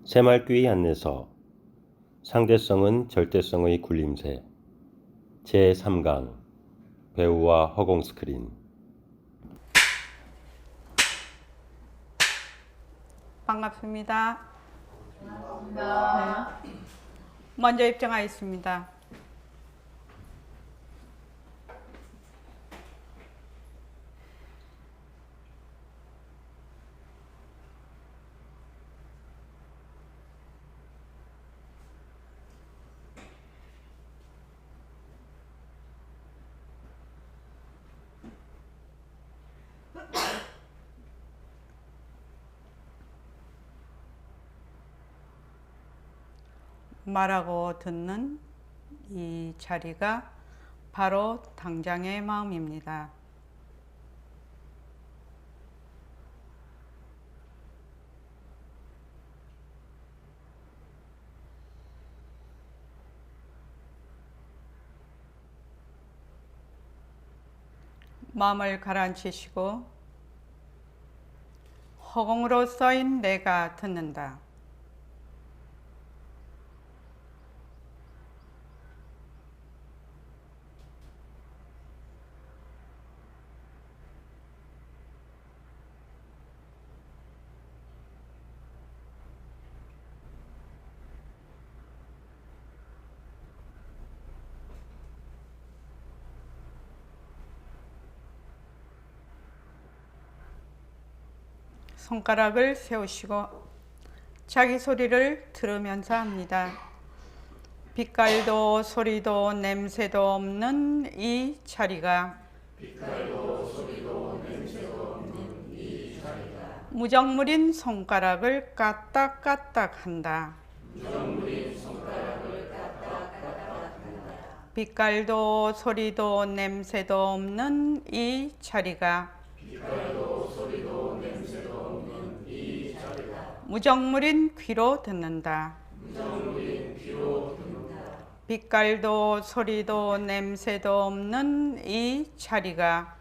새말귀의 안내서 상대성은 절대성의 굴림새 제3강 배우와 허공 스크린. 반갑습니다. 네. 먼저 입장하겠습니다. 말하고 듣는 이 자리가 바로 당장의 마음입니다. 마음을 가라앉히시고 허공으로 써인 내가 듣는다. 손가락을 세우시고 자기 소리를 들으면서 합니다. 빛깔도 소리도 냄새도 없는 이 자리가 무정물인 손가락을 까딱까딱 한다. 빛깔도 소리도 냄새도 없는 이 자리가 무정물인 귀로 듣는다. 빛깔도 소리도 냄새도 없는 이 자리가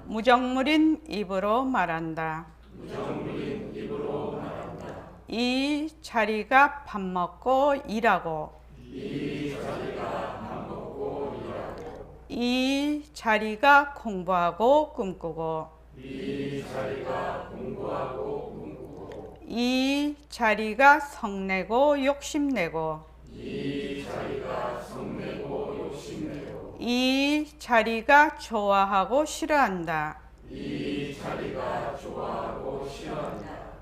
무정물인 입으로 말한다. 이 자리가 밥 먹고 일하고 이 자리가 공부하고 꿈꾸고 이 자리가 성내고 욕심내고 이 자리가 좋아하고 싫어한다.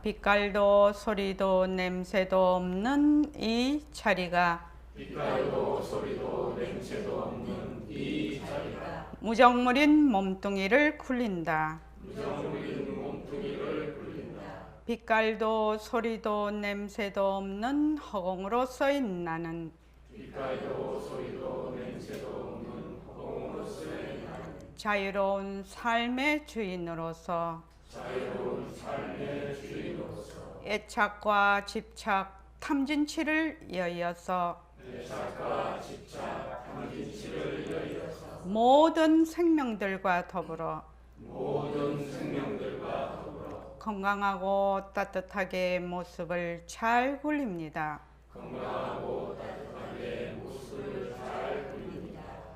빛깔도 소리도 냄새도 없는 이 자리가 무정물인 몸뚱이를 굴린다. 빛깔도 소리도 냄새도 없는 허공으로 써인 나는 자유로운 삶의 주인으로서 애착과 집착, 탐진치를 여의어서 모든 생명들과 더불어 건강하고 따뜻하게 모습을 잘 굴립니다.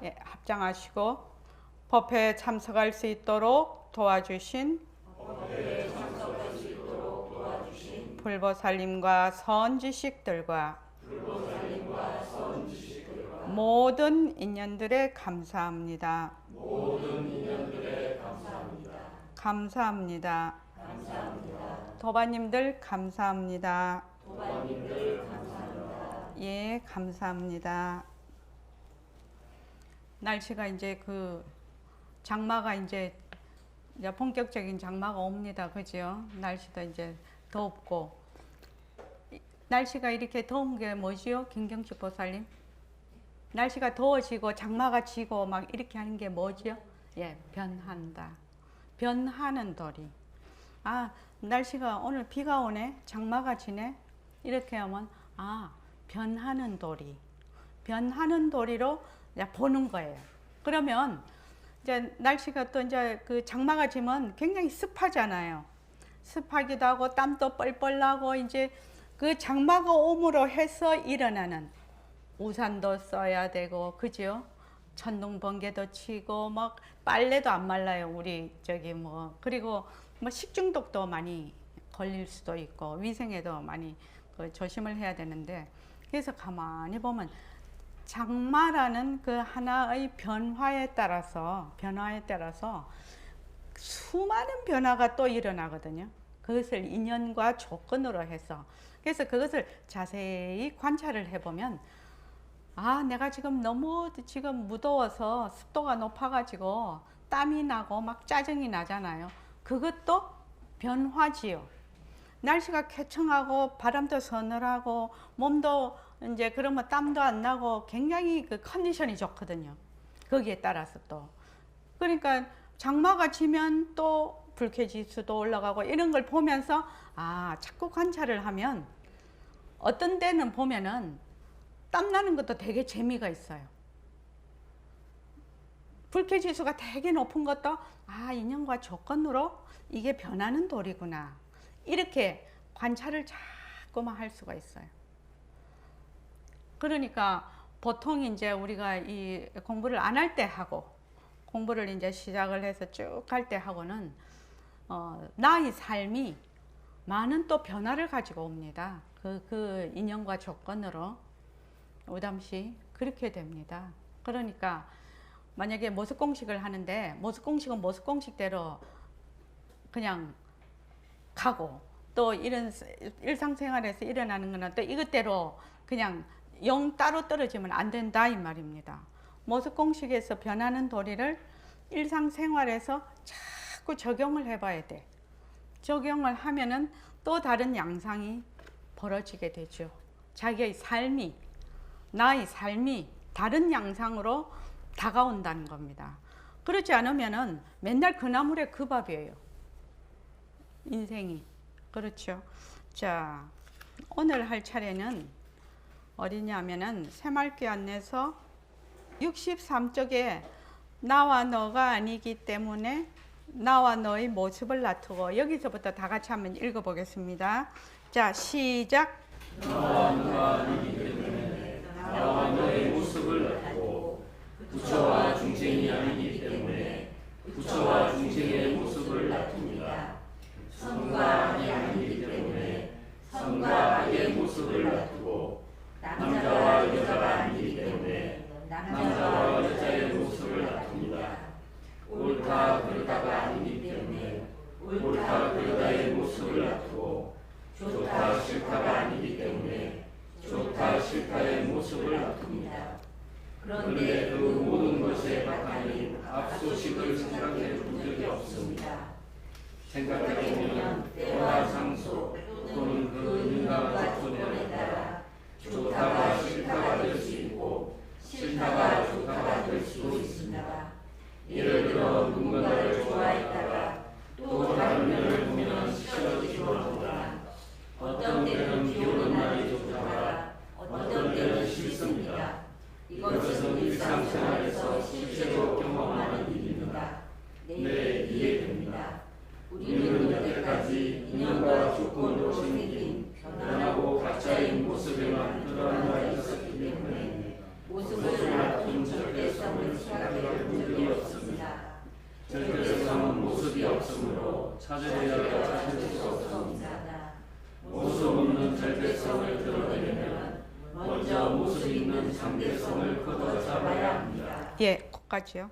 예, 합장하시고 법회에 참석할 수 있도록 도와주신 불보살님과 선지식들과 모든 인연들에 감사합니다. 감사합니다. 도바님들 감사합니다. 예, 감사합니다. 날씨가 이제 장마가 이제 본격적인 장마가 옵니다. 그죠? 날씨도 이제 덥고. 날씨가 이렇게 더운 게 뭐지요? 김경식 보살님? 날씨가 더워지고 장마가 지고 막 이렇게 하는 게 뭐지요? 예, 변한다. 변하는 도리. 아, 날씨가 오늘 비가 오네? 장마가 지네? 이렇게 하면 변하는 도리. 변하는 도리로 보는 거예요. 그러면 이제 날씨가 또 이제 장마가 지면 굉장히 습하잖아요. 습하기도 하고 땀도 뻘뻘 나고 이제 그 장마가 옴으로 해서 일어나는 우산도 써야 되고 그죠? 천둥 번개도 치고 막 빨래도 안 말라요. 우리 저기 뭐 그리고 뭐 식중독도 많이 걸릴 수도 있고 위생에도 많이 그 조심을 해야 되는데 그래서 가만히 보면 장마라는 그 하나의 변화에 따라서 수많은 변화가 또 일어나거든요. 그것을 인연과 조건으로 해서 그래서 그것을 자세히 관찰을 해보면 아 내가 지금 너무 지금 무더워서 습도가 높아가지고 땀이 나고 막 짜증이 나잖아요. 그것도 변화지요. 날씨가 쾌청하고 바람도 서늘하고 몸도 이제 그러면 땀도 안 나고 굉장히 그 컨디션이 좋거든요. 거기에 따라서 또 그러니까 장마가 지면 또 불쾌지수도 올라가고 이런 걸 보면서 아 자꾸 관찰을 하면 어떤 때는 보면은 땀 나는 것도 되게 재미가 있어요. 불쾌지수가 되게 높은 것도 아 인연과 조건으로 이게 변하는 돌이구나 이렇게 관찰을 자꾸만 할 수가 있어요. 그러니까 보통 이제 우리가 이 공부를 안 할 때 하고 공부를 이제 시작을 해서 쭉 갈 때 하고는 나의 삶이 많은 또 변화를 가지고 옵니다. 그 인연과 조건으로 오담시 그렇게 됩니다. 그러니까 만약에 모습 공식을 하는데 모습 공식은 모습 공식대로 그냥 가고 또 이런 일상생활에서 일어나는 거는 또 이것대로 그냥 영 따로 떨어지면 안 된다 이 말입니다. 모습 공식에서 변하는 도리를 일상생활에서 자꾸 적용을 해봐야 돼. 적용을 하면은 또 다른 양상이 벌어지게 되죠. 자기의 삶이 나의 삶이 다른 양상으로 다가온다는 겁니다. 그렇지 않으면은 맨날 그 나물에 그 밥이에요. 인생이. 그렇죠. 자, 오늘 할 차례는 어디냐면은 새말귀 안내서 63쪽에 나와 너가 아니기 때문에 나와 너의 모습을 놔두고 여기서부터 다 같이 한번 읽어보겠습니다. 자, 시작. 나와 너가 아니기 때문에 나와 너의 모습을 놔두고 부처와 중생이 아니기 때문에 부처와 중생의 모습을 놔둡니다. 선과 악이 아니기 때문에 선과 악의 모습을 놔두고 남자와 여자가 아니기 때문에 남자와 여자의 모습을 놔둡니다. 옳다 그르다가 아니기 때문에 옳다 그르다의 모습을 놔두고 좋다 싫다가 아니기 때문에 좋다 싫다의 모습을 놔둡니다. 그런데 그 모든 것의 바탕인 앞소식을 생각해 본 적이 없습니다. 생각해 보면 때와 장소 또는 그 인간과 조건에 따라 좋다가 싫다가 될 수 있고 싫다가 좋다가 될 수도 있습니다. 예를 들어 누군가를 좋아했다가 또 다른 면을 보면 싫어지기도 합니다. 어떤 때는 비 오는 날이 좋다가 어떤 때는 싫습니다. 이것은 일상생활에서 실제로 경험하는 일입니다. 네, 이해됩니다. 우리는 여태까지 인연과 조건으로 생긴 변하고 가짜인 모습에만 드러나 있었기 때문에 모습을 놔둔 절대성을 생각해 본 적이 없습니다. 절대성은 모습이 없으므로 찾아내야 찾을 수 없습니다. 모습 없는 절대성을 드러내려면 먼저 모습 있는 상대성을 걷어잡아야 합니다. 예, 거기까지요.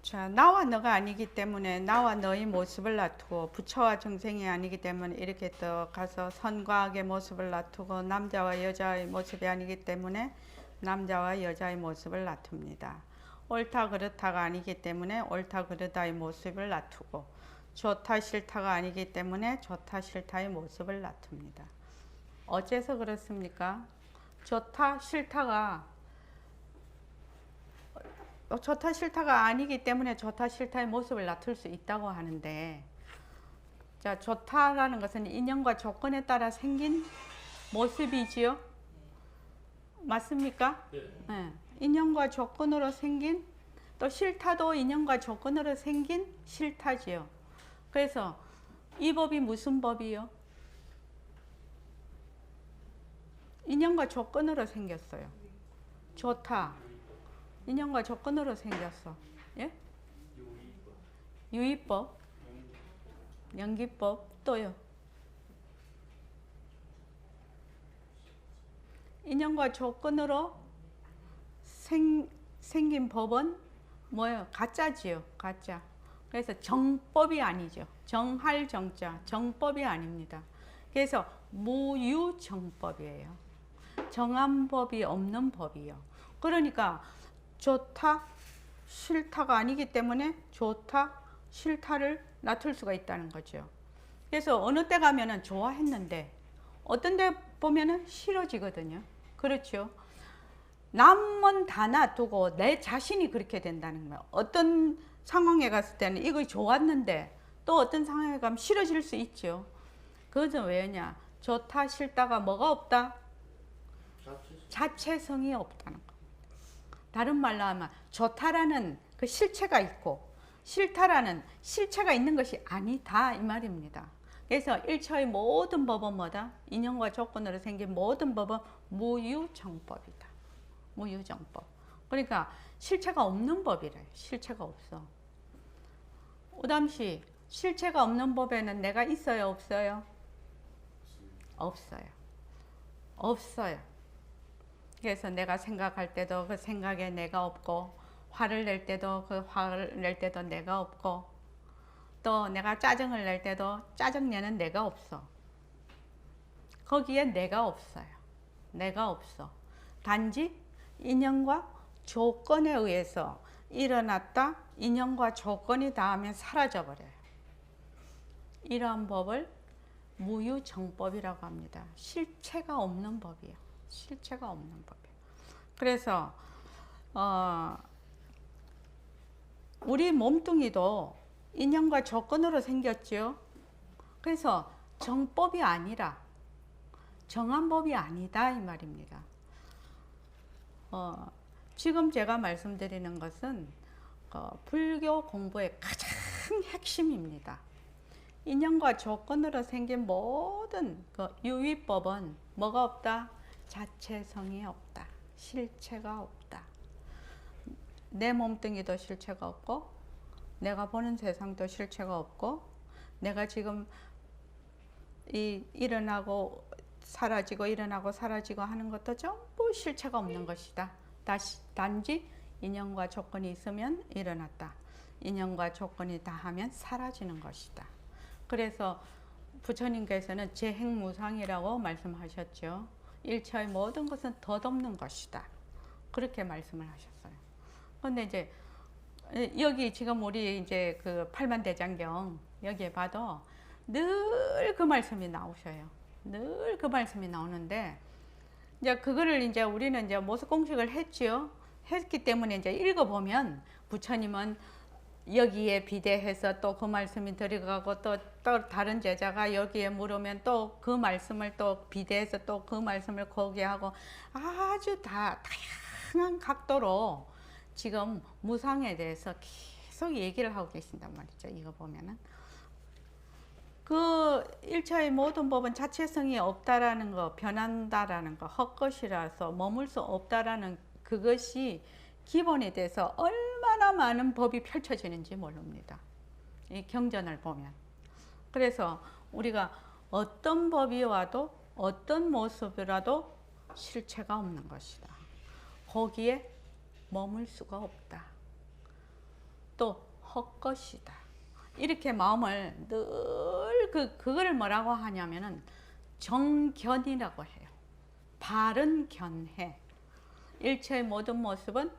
자, 나와 너가 아니기 때문에 나와 너의 모습을 놔두고 부처와 중생이 아니기 때문에 이렇게 또 가서 선과 악의 모습을 놔두고 남자와 여자의 모습이 아니기 때문에 남자와 여자의 모습을 놔둡니다. 옳다 그렇다가 아니기 때문에 옳다 그르다의 모습을 놔두고 좋다 싫다가 아니기 때문에 좋다 싫다의 모습을 놔둡니다. 어째서 그렇습니까? 좋다 싫다가 아니기 때문에 좋다 싫다의 모습을 놔둘 수 있다고 하는데, 자, 좋다라는 것은 인연과 조건에 따라 생긴 모습이지요. 맞습니까? 네. 인연과 조건으로 생긴, 또 싫다도 인연과 조건으로 생긴 싫다지요. 그래서 이 법이 무슨 법이요? 인연과 조건으로 생겼어요. 좋다. 인연과 조건으로 생겼어. 예? 유의법, 연기법, 또요. 인연과 조건으로 생긴 법은 뭐예요? 가짜지요. 가짜. 그래서 정법이 아니죠. 정할 정자. 정법이 아닙니다. 그래서 무유정법이에요. 정한 법이 없는 법이요. 그러니까 좋다, 싫다가 아니기 때문에 좋다, 싫다를 나툴 수가 있다는 거죠. 그래서 어느 때 가면은 좋아했는데 어떤 데 보면은 싫어지거든요. 그렇죠. 남은 다 놔두고 내 자신이 그렇게 된다는 거예요. 어떤 상황에 갔을 때는 이거 좋았는데 또 어떤 상황에 가면 싫어질 수 있죠. 그것은 왜냐? 좋다, 싫다가 뭐가 없다? 자체성이 없다는 거. 다른 말로 하면 좋다라는 그 실체가 있고 싫다라는 실체가 있는 것이 아니다 이 말입니다. 그래서 일처의 모든 법은 뭐다? 인연과 조건으로 생긴 모든 법은 무유정법이다. 무유정법. 그러니까 실체가 없는 법이래요. 실체가 없어. 오담시 실체가 없는 법에는 내가 있어요, 없어요? 없어요. 없어요. 그래서 내가 생각할 때도 그 생각에 내가 없고, 화를 낼 때도 그 화를 낼 때도 내가 없고, 또 내가 짜증을 낼 때도 짜증 내는 내가 없어. 거기에 내가 없어요. 내가 없어. 단지 인연과 조건에 의해서 일어났다, 인연과 조건이 닿으면 사라져버려요. 이러한 법을 무유정법이라고 합니다. 실체가 없는 법이에요. 실체가 없는 법이에요. 그래서 우리 몸뚱이도 인연과 조건으로 생겼죠. 그래서 정법이 아니라 정한 법이 아니다 이 말입니다. 지금 제가 말씀드리는 것은 불교 공부의 가장 핵심입니다. 인연과 조건으로 생긴 모든 그 유의법은 뭐가 없다? 자체성이 없다. 실체가 없다. 내 몸뚱이도 실체가 없고, 내가 보는 세상도 실체가 없고, 내가 지금 일어나고 사라지고 일어나고 사라지고 하는 것도 전부 실체가 없는 것이다. 단지 인연과 조건이 있으면 일어났다. 인연과 조건이 다하면 사라지는 것이다. 그래서 부처님께서는 재행무상이라고 말씀하셨죠. 일체의 모든 것은 덧없는 것이다. 그렇게 말씀을 하셨어요. 그런데 이제 여기 지금 우리 이제 그 팔만대장경 여기에 봐도 늘 그 말씀이 나오셔요. 늘 그 말씀이 나오는데 이제 그거를 이제 우리는 이제 모습 공식을 했지요. 했기 때문에 이제 읽어보면 부처님은 여기에 비대해서 또 그 말씀이 들어가고 또 다른 제자가 여기에 물으면 또 그 말씀을 또 비대해서 또 그 말씀을 거기에 하고 아주 다양한 각도로 지금 무상에 대해서 계속 얘기를 하고 계신단 말이죠. 이거 보면은 그 일체의 모든 법은 자체성이 없다라는 거, 변한다라는 거, 헛것이라서 머물 수 없다라는 그것이 기본이 돼서 얼마나 많은 법이 펼쳐지는지 모릅니다. 이 경전을 보면. 그래서 우리가 어떤 법이 와도 어떤 모습이라도 실체가 없는 것이다. 거기에 머물 수가 없다. 또 헛것이다. 이렇게 마음을 늘 그거를 뭐라고 하냐면은 정견이라고 해요. 바른 견해. 일체의 모든 모습은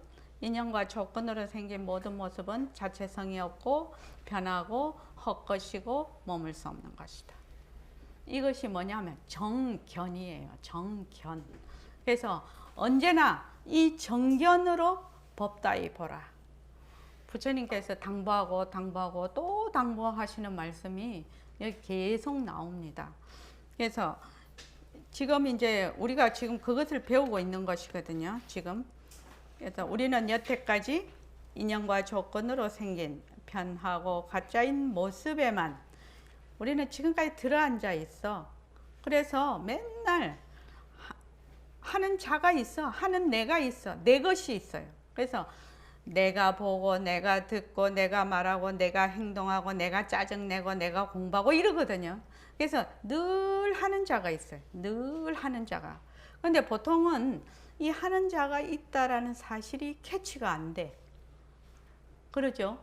인연과 조건으로 생긴 모든 모습은 자체성이 없고 변하고 헛것이고 머물 수 없는 것이다. 이것이 뭐냐면 정견이에요. 정견. 그래서 언제나 이 정견으로 법다이 보라. 부처님께서 당부하고 또 당부하시는 말씀이 여기 계속 나옵니다. 그래서 지금 이제 우리가 지금 그것을 배우고 있는 것이거든요. 지금. 그래서 우리는 여태까지 인연과 조건으로 생긴 변하고 가짜인 모습에만 우리는 지금까지 들어앉아 있어. 그래서 맨날 하는 자가 있어. 하는 내가 있어. 내 것이 있어요. 그래서 내가 보고 내가 듣고 내가 말하고 내가 행동하고 내가 짜증내고 내가 공부하고 이러거든요. 그래서 늘 하는 자가 있어요. 늘 하는 자가. 근데 보통은 이 하는 자가 있다라는 사실이 캐치가 안 돼. 그러죠?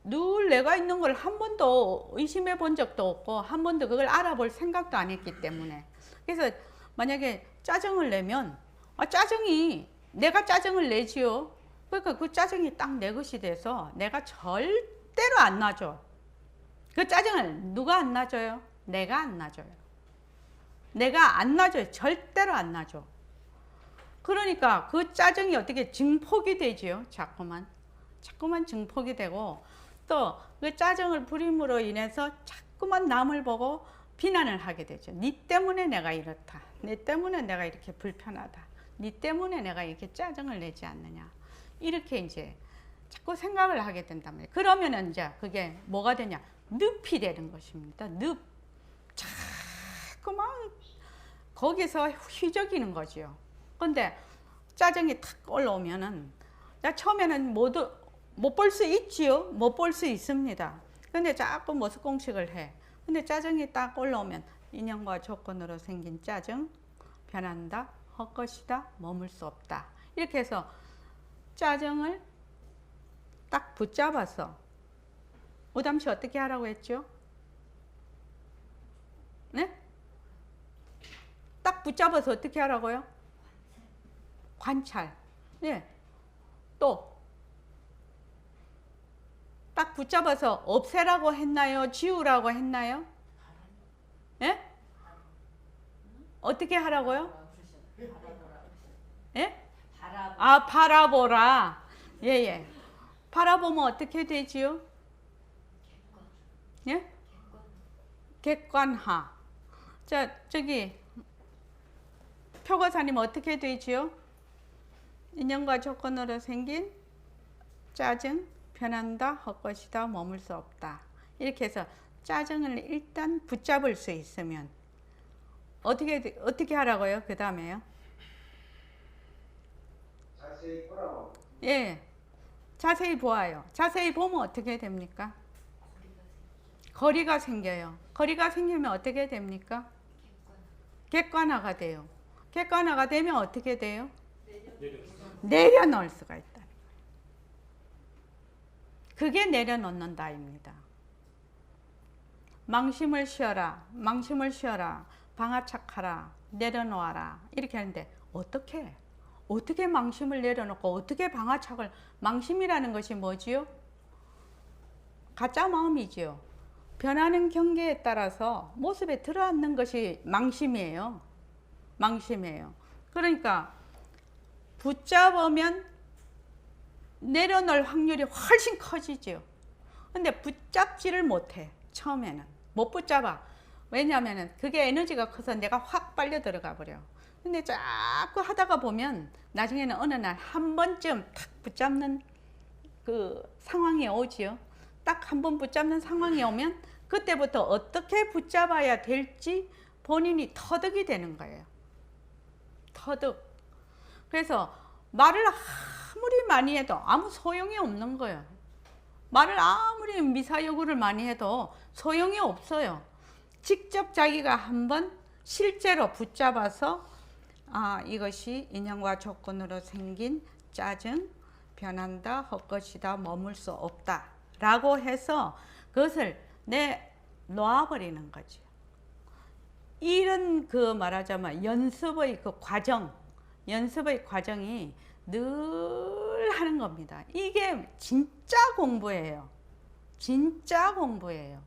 늘 내가 있는 걸 한 번도 의심해 본 적도 없고 한 번도 그걸 알아볼 생각도 안 했기 때문에. 그래서 만약에 짜증을 내면 짜증이 내가 짜증을 내지요. 그러니까 그 짜증이 딱 내 것이 돼서 내가 절대로 안 놔줘. 그 짜증을 누가 안 놔줘요? 내가 안 놔줘요. 내가 안 놔줘요. 절대로 안 놔줘. 그러니까 그 짜증이 어떻게 증폭이 되지요? 자꾸만 증폭이 되고 또 그 짜증을 부림으로 인해서 자꾸만 남을 보고 비난을 하게 되죠. 니 때문에 내가 이렇다. 니 때문에 내가 이렇게 불편하다. 니 때문에 내가 이렇게 짜증을 내지 않느냐. 이렇게 이제 자꾸 생각을 하게 된단 말이에요. 그러면은 이제 그게 뭐가 되냐? 늪이 되는 것입니다. 늪. 자꾸만 거기서 휘저기는 거지요. 근데 짜증이 탁 올라오면은 처음에는 모두 못 볼 수 있지요. 못 볼 수 있습니다. 근데 자꾸 모습공식을 해. 근데 짜증이 딱 올라오면 인연과 조건으로 생긴 짜증, 변한다, 헛것이다, 머물 수 없다. 이렇게 해서 짜증을 딱 붙잡아서 오담시 어떻게 하라고 했죠? 네? 딱 붙잡아서 어떻게 하라고요? 관찰. 네. 또 딱 붙잡아서 없애라고 했나요? 지우라고 했나요? 예? 어떻게 하라고요? 예? 바라보라. 예. 바라보면 어떻게 되지요? 예? 객관화. 자, 저기 표거사님 어떻게 되지요? 인연과 조건으로 생긴 짜증, 변한다, 헛것이다, 머물 수 없다. 이렇게 해서 짜증을 일단 붙잡을 수 있으면 어떻게 하라고요? 그 다음에요? 자세히 보라고. 예, 자세히 보아요. 자세히 보면 어떻게 됩니까? 거리가 생겨요. 거리가 생기면 어떻게 됩니까? 객관화가 돼요. 객관화가 되면 어떻게 돼요? 내려놓을 수가 있다. 그게 내려놓는다입니다. 망심을 쉬어라. 망심을 쉬어라. 방아착하라. 내려놓아라. 이렇게 하는데 어떻게 망심을 내려놓고 어떻게 방아착을. 망심이라는 것이 뭐지요? 가짜 마음이지요. 변하는 경계에 따라서 모습에 들어앉는 것이 망심이에요. 망심이에요. 그러니까 붙잡으면 내려놓을 확률이 훨씬 커지죠. 근데 붙잡지를 못해. 처음에는 못 붙잡아. 왜냐하면 그게 에너지가 커서 내가 확 빨려 들어가 버려. 근데 자꾸 하다가 보면 나중에는 어느 날 한 번쯤 탁 붙잡는 그 상황이 오지요. 딱 한 번 붙잡는 상황이 오면 그때부터 어떻게 붙잡아야 될지 본인이 터득이 되는 거예요. 터득. 그래서 말을 아무리 많이 해도 아무 소용이 없는 거예요. 말을 아무리 미사여구를 많이 해도 소용이 없어요. 직접 자기가 한번 실제로 붙잡아서 이것이 인연과 조건으로 생긴 짜증, 변한다, 헛것이다, 머물 수 없다 라고 해서 그것을 놓아버리는 거죠. 이런 말하자면 연습의 연습의 과정이 늘 하는 겁니다. 이게 진짜 공부예요. 진짜 공부예요.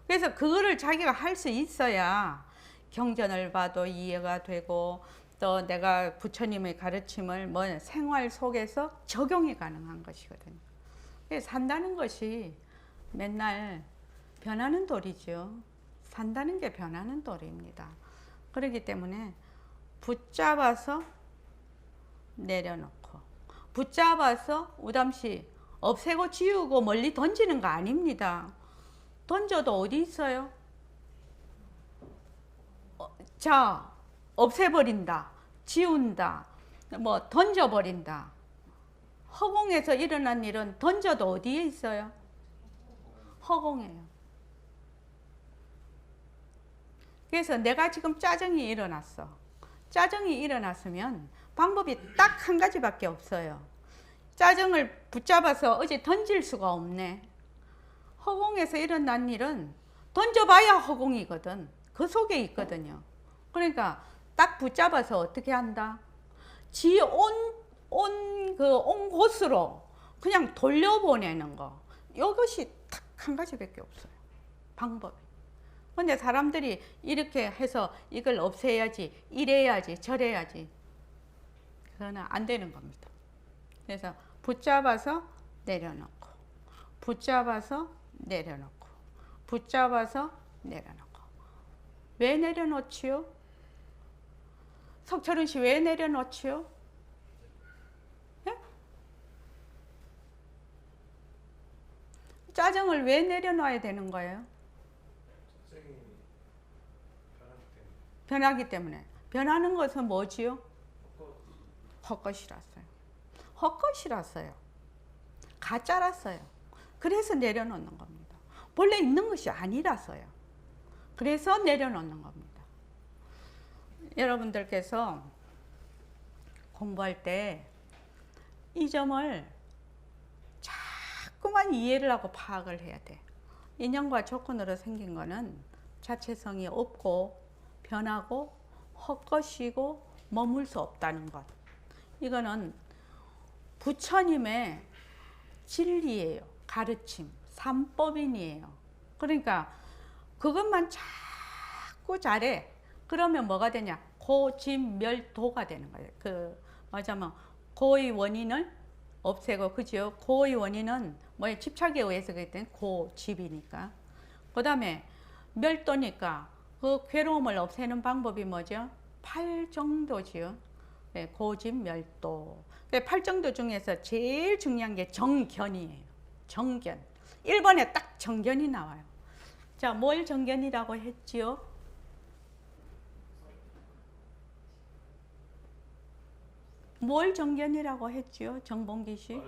그래서 그거를 자기가 할 수 있어야 경전을 봐도 이해가 되고 또 내가 부처님의 가르침을 생활 속에서 적용이 가능한 것이거든요. 그래서 산다는 것이 맨날 변하는 도리죠. 산다는 게 변하는 도리입니다. 그렇기 때문에 붙잡아서 내려놓고 붙잡아서 우담시 없애고 지우고 멀리 던지는 거 아닙니다. 던져도 어디 있어요? 자, 없애버린다, 지운다, 뭐 던져버린다. 허공에서 일어난 일은 던져도 어디에 있어요? 허공에요. 그래서 내가 지금 짜증이 일어났어. 짜증이 일어났으면 방법이 딱 한 가지밖에 없어요. 짜증을 붙잡아서 어디 던질 수가 없네. 허공에서 일어난 일은 던져봐야 허공이거든. 그 속에 있거든요. 그러니까 딱 붙잡아서 어떻게 한다? 온 곳으로 그냥 돌려보내는 거. 이것이 딱 한 가지밖에 없어요. 방법이. 근데 사람들이 이렇게 해서 이걸 없애야지, 이래야지, 저래야지. 그거는 안 되는 겁니다. 그래서 붙잡아서 내려놓고, 붙잡아서 내려놓고, 붙잡아서 내려놓고. 왜 내려놓지요? 석철은 씨 왜 내려놓지요? 네? 짜증을 왜 내려놔야 되는 거예요? 변하기 때문에. 변하는 것은 뭐지요? 헛것이랐어요. 헛것이랐어요. 가짜랐어요. 그래서 내려놓는 겁니다. 본래 있는 것이 아니라서요. 그래서 내려놓는 겁니다. 여러분들께서 공부할 때 이 점을 자꾸만 이해를 하고 파악을 해야 돼. 인연과 조건으로 생긴 거는 자체성이 없고 변하고 헛것이고 머물 수 없다는 것. 이거는 부처님의 진리예요. 가르침, 삼법인이에요. 그러니까 그것만 자꾸 잘해. 그러면 뭐가 되냐? 고집멸도가 되는 거예요. 맞아면 고의 원인을 없애고, 그죠? 고의 원인은 뭐에 집착에 의해서 그랬기 때문에 고집이니까. 그 다음에 멸도니까 그 괴로움을 없애는 방법이 뭐죠? 8정도지요. 네, 고집멸도. 8정도 중에서 제일 중요한 게 정견이에요. 정견. 1번에 딱 정견이 나와요. 자, 뭘 정견이라고 했지요? 뭘 정견이라고 했지요? 정봉기 씨?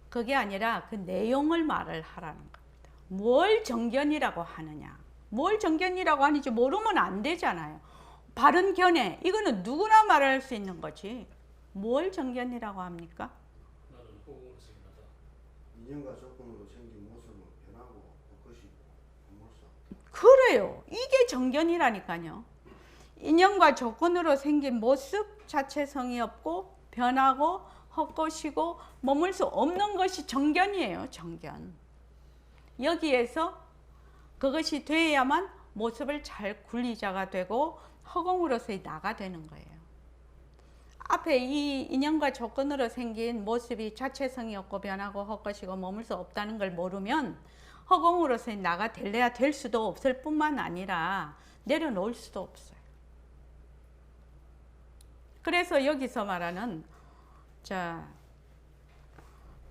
그게 아니라 그 내용을 말을 하라는 겁니다. 뭘 정견이라고 하느냐? 뭘 정견이라고 하는지 모르면 안 되잖아요. 바른 견해, 이거는 누구나 말할 수 있는 거지. 뭘 정견이라고 합니까? 나는 호공으로 생각하다. 인연과 조건으로 생긴 모습은 변하고 헛것이고 못사. 그래요. 이게 정견이라니까요. 인연과 조건으로 생긴 모습, 자체성이 없고 변하고 헛것이고 머물 수 없는 것이 정견이에요. 정견. 여기에서 그것이 돼야만 모습을 잘 굴리자가 되고 허공으로서의 나가 되는 거예요. 앞에 이 인연과 조건으로 생긴 모습이 자체성이 없고 변하고 헛것이고 머물 수 없다는 걸 모르면 허공으로서의 나가 될래야 될 수도 없을 뿐만 아니라 내려놓을 수도 없어요. 그래서 여기서 말하는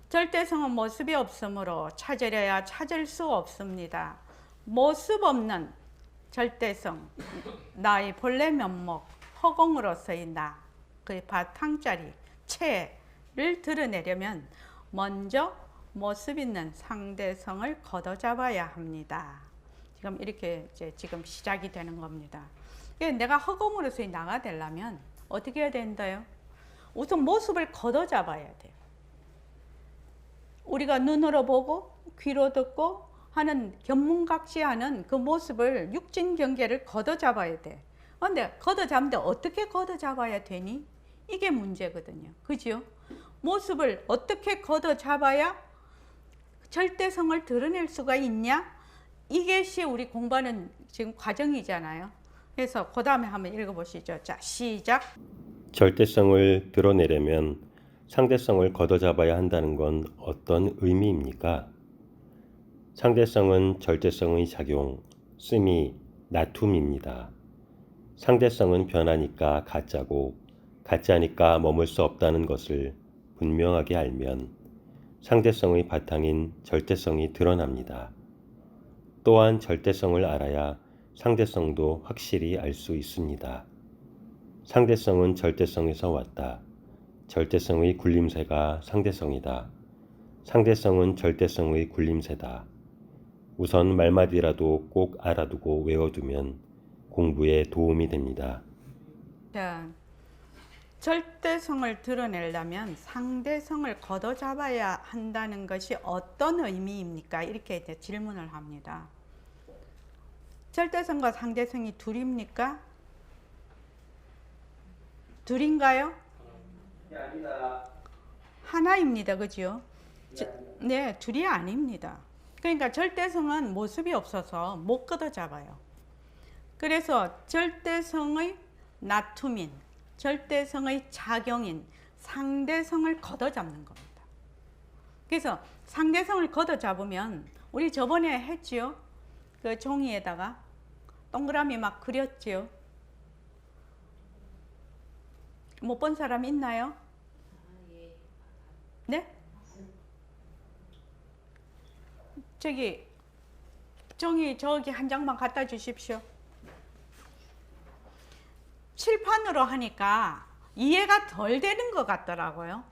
절대성은 모습이 없으므로 찾으려야 찾을 수 없습니다. 모습 없는 절대성, 나의 본래 면목, 허공으로서의 나, 그 바탕자리, 체를 드러내려면 먼저 모습 있는 상대성을 걷어잡아야 합니다. 지금 이렇게 지금 시작이 되는 겁니다. 내가 허공으로서의 나가 되려면 어떻게 해야 된다요? 우선 모습을 걷어잡아야 돼요. 우리가 눈으로 보고 귀로 듣고 하는 견문각시하는 그 모습을 육진 경계를 걷어잡아야 돼. 그런데 걷어잡는데 어떻게 걷어잡아야 되니? 이게 문제거든요. 그죠? 모습을 어떻게 걷어잡아야 절대성을 드러낼 수가 있냐? 이것이 우리 공부하는 지금 과정이잖아요. 그래서 그 다음에 한번 읽어보시죠. 자, 시작. 절대성을 드러내려면 상대성을 걷어잡아야 한다는 건 어떤 의미입니까? 상대성은 절대성의 작용, 쓰미, 나툼입니다. 상대성은 변하니까 가짜고 가짜니까 머물 수 없다는 것을 분명하게 알면 상대성의 바탕인 절대성이 드러납니다. 또한 절대성을 알아야 상대성도 확실히 알 수 있습니다. 상대성은 절대성에서 왔다. 절대성의 굴림새가 상대성이다. 상대성은 절대성의 굴림새다. 우선 말마디라도 꼭 알아두고 외워두면 공부에 도움이 됩니다. 자, 절대성을 드러내려면 상대성을 걷어잡아야 한다는 것이 어떤 의미입니까? 이렇게 이제 질문을 합니다. 절대성과 상대성이 둘입니까? 둘인가요? 하나입니다. 그죠? 네, 둘이 아닙니다. 그러니까 절대성은 모습이 없어서 못 걷어잡아요. 그래서 절대성의 나툼인, 절대성의 작용인 상대성을 걷어잡는 겁니다. 그래서 상대성을 걷어잡으면 우리 저번에 했지요. 그 종이에다가 동그라미 막 그렸지요. 못 본 사람 있나요? 네? 저기 종이 저기 한 장만 갖다 주십시오. 칠판으로 하니까 이해가 덜 되는 것 같더라고요.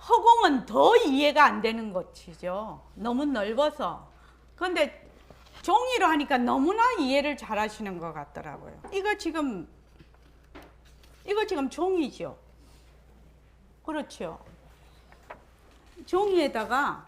허공은 더 이해가 안 되는 것이죠. 너무 넓어서. 그런데 종이로 하니까 너무나 이해를 잘 하시는 것 같더라고요. 이거 지금 종이죠. 그렇죠. 종이에다가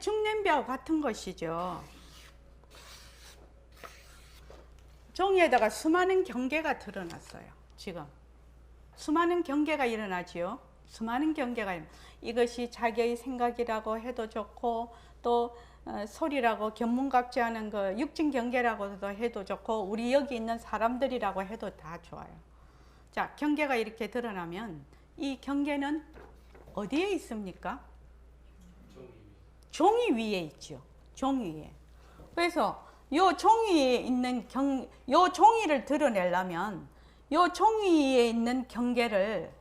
중냄비하고 같은 것이죠. 종이에다가 수많은 경계가 드러났어요. 지금 수많은 경계가 일어나지요. 수많은 경계가 이것이 자기의 생각이라고 해도 좋고 또 소리라고 견문각지하는 그 육진 경계라고도 해도 좋고 우리 여기 있는 사람들이라고 해도 다 좋아요. 자, 경계가 이렇게 드러나면 이 경계는 어디에 있습니까? 종이 위에 있죠. 종이 위에. 그래서 요 종이에 있는 요 종이를 드러내려면 요 종이에 있는 경계를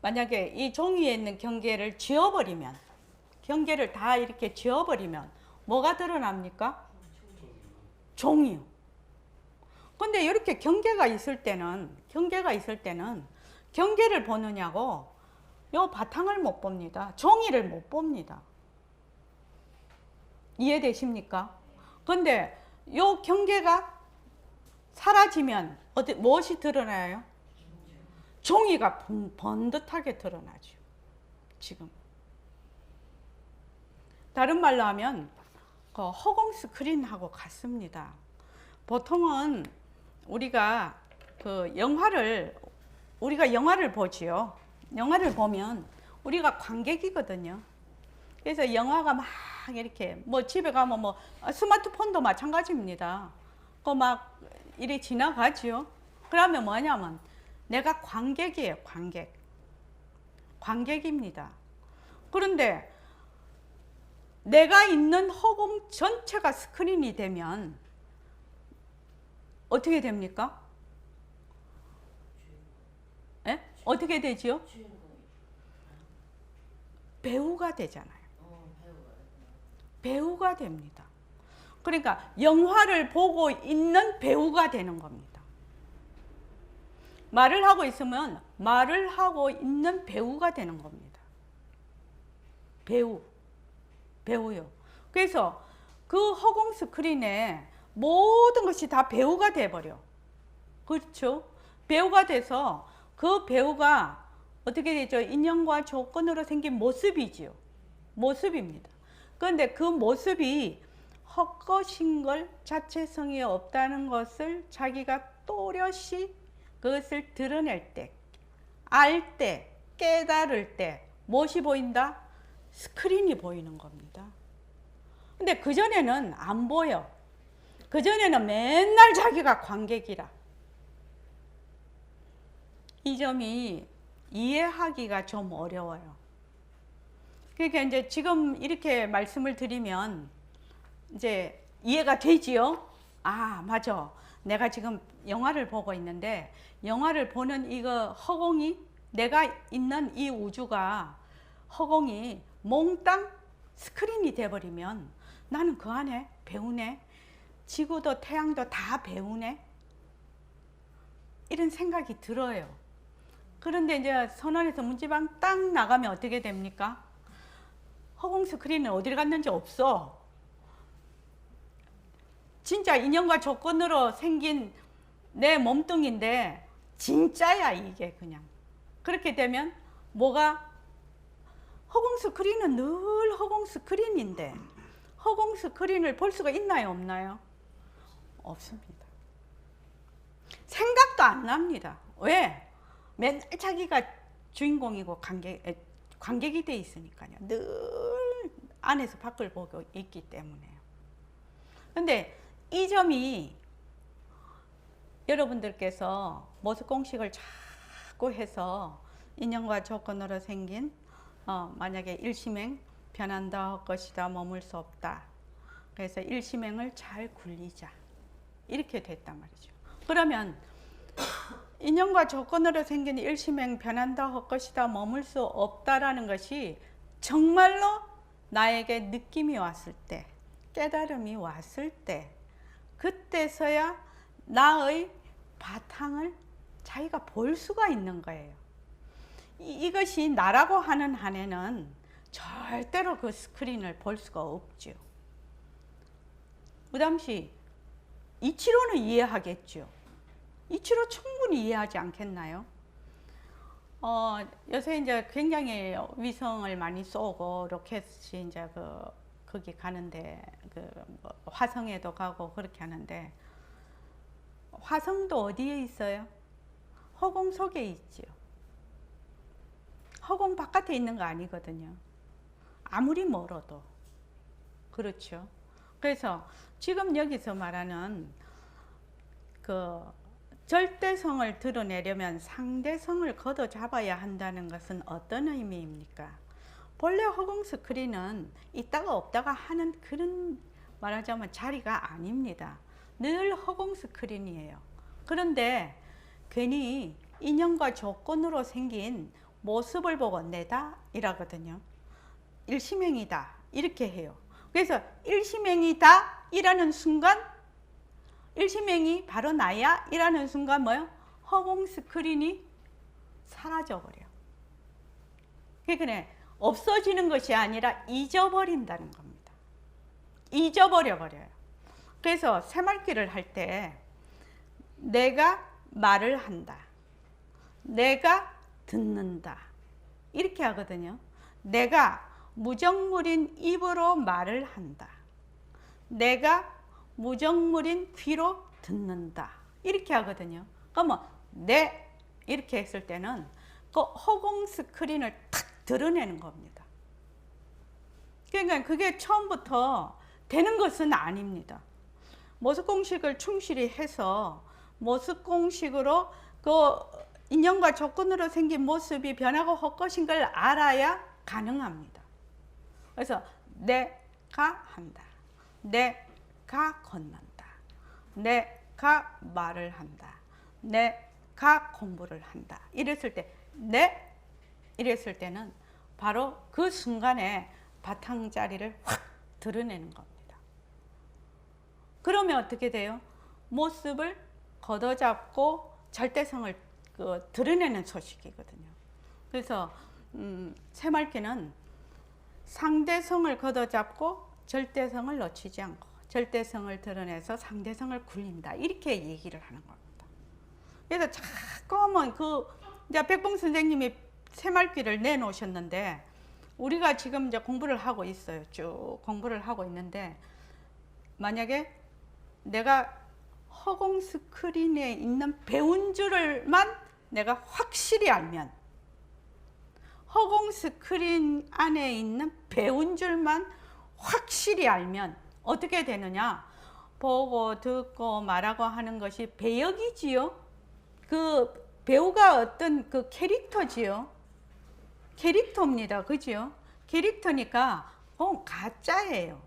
만약에 이 종이에 있는 경계를 지워버리면 경계를 다 이렇게 지워버리면 뭐가 드러납니까? 종이요. 근데 이렇게 경계가 있을 때는 경계를 보느냐고 요 바탕을 못 봅니다. 종이를 못 봅니다. 이해되십니까? 근데 요 경계가 사라지면 무엇이 드러나요? 종이가 번듯하게 드러나죠. 지금. 다른 말로 하면 그 허공 스크린하고 같습니다. 보통은 우리가 영화를 보지요. 영화를 보면 우리가 관객이거든요. 그래서 영화가 막 이렇게 뭐 집에 가면 뭐 스마트폰도 마찬가지입니다. 그 막 이리 지나가지요. 그러면 뭐냐면 내가 관객이에요. 관객입니다. 그런데 내가 있는 허공 전체가 스크린이 되면 어떻게 됩니까? 예? 어떻게 되지요? 배우가 되잖아요. 배우가 됩니다. 그러니까 영화를 보고 있는 배우가 되는 겁니다. 말을 하고 있으면 말을 하고 있는 배우가 되는 겁니다. 배우요. 그래서 그 허공 스크린에 모든 것이 다 배우가 돼버려. 그렇죠? 배우가 돼서 그 배우가 어떻게 되죠? 인연과 조건으로 생긴 모습이지요. 모습입니다. 그런데 그 모습이 헛것인 걸 자체성이 없다는 것을 자기가 또렷이 그것을 드러낼 때, 알 때, 깨달을 때 무엇이 보인다? 스크린이 보이는 겁니다. 근데 그전에는 안 보여. 그전에는 맨날 자기가 관객이라. 이 점이 이해하기가 좀 어려워요. 그러니까 이제 지금 이렇게 말씀을 드리면 이제 이해가 되지요? 아, 맞아. 내가 지금 영화를 보고 있는데 영화를 보는 이거 허공이 내가 있는 이 우주가 허공이 몽땅 스크린이 돼버리면 나는 그 안에 배우네. 지구도 태양도 다 배우네. 이런 생각이 들어요. 그런데 이제 선언에서 문지방 딱 나가면 어떻게 됩니까? 허공 스크린은 어디를 갔는지 없어. 진짜 인연과 조건으로 생긴 내 몸뚱인데 진짜야 이게 그냥. 그렇게 되면 뭐가 허공 스크린은 늘 허공 스크린인데 허공 스크린을 볼 수가 있나요 없나요? 없습니다. 생각도 안 납니다. 왜? 맨날 자기가 주인공이고 관객이 돼 있으니까요. 늘 안에서 밖을 보고 있기 때문에요. 근데 이 점이 여러분들께서 모습 공식을 자꾸 해서 인연과 조건으로 생긴 만약에 일심행 변한다 할 것이다 머물 수 없다. 그래서 일심행을 잘 굴리자. 이렇게 됐단 말이죠. 그러면 인연과 조건으로 생긴 일심행 변한다 할 것이다 머물 수 없다라는 것이 정말로 나에게 느낌이 왔을 때 깨달음이 왔을 때 그때서야 나의 바탕을 자기가 볼 수가 있는 거예요. 이것이 나라고 하는 한에는 절대로 그 스크린을 볼 수가 없죠. 무담시 이치로는 이해하겠죠. 이치로 충분히 이해하지 않겠나요? 요새 이제 굉장히 위성을 많이 쏘고 로켓이 이제 거기 가는데 뭐 화성에도 가고 그렇게 하는데 화성도 어디에 있어요? 허공 속에 있죠. 허공 바깥에 있는 거 아니거든요. 아무리 멀어도. 그렇죠. 그래서 지금 여기서 말하는 그 절대성을 드러내려면 상대성을 걷어 잡아야 한다는 것은 어떤 의미입니까? 본래 허공 스크린은 있다가 없다가 하는 그런 말하자면 자리가 아닙니다. 늘 허공 스크린이에요. 그런데 괜히 인연과 조건으로 생긴 모습을 보고 내다 이라거든요. 일심행이다 이렇게 해요. 그래서 일심행이다 이라는 순간 일심행이 바로 나야 이라는 순간 뭐요? 허공 스크린이 사라져 버려. 그러니까 없어지는 것이 아니라 잊어버린다는 겁니다. 잊어버려 버려요. 그래서 새말귀를 할 때 내가 말을 한다. 내가 듣는다. 이렇게 하거든요. 내가 무정물인 입으로 말을 한다. 내가 무정물인 귀로 듣는다. 이렇게 하거든요. 그러면 내 이렇게 했을 때는 그 허공 스크린을 탁 드러내는 겁니다. 그러니까 그게 처음부터 되는 것은 아닙니다. 모습 공식을 충실히 해서 모습 공식으로 그 인연과 조건으로 생긴 모습이 변하고 헛것인 걸 알아야 가능합니다. 그래서 내가 한다. 내가 걷는다. 내가 말을 한다. 내가 공부를 한다. 이랬을 때 이랬을 때는 바로 그 순간에 바탕자리를 확 드러내는 겁니다. 그러면 어떻게 돼요? 모습을 걷어잡고 절대성을 드러내는 소식이거든요. 그래서 새말귀는 상대성을 걷어잡고 절대성을 놓치지 않고 절대성을 드러내서 상대성을 굴린다. 이렇게 얘기를 하는 겁니다. 그래서 자꾸만 이제 백봉 선생님이 새말귀를 내놓으셨는데 우리가 지금 이제 공부를 하고 있어요. 쭉 공부를 하고 있는데 만약에 내가 허공 스크린에 있는 배운 줄만 내가 확실히 알면 허공 스크린 안에 있는 배운 줄만 확실히 알면 어떻게 되느냐? 보고 듣고 말하고 하는 것이 배역이지요. 그 배우가 어떤 그 캐릭터지요. 캐릭터입니다. 그지요? 캐릭터니까 가짜예요.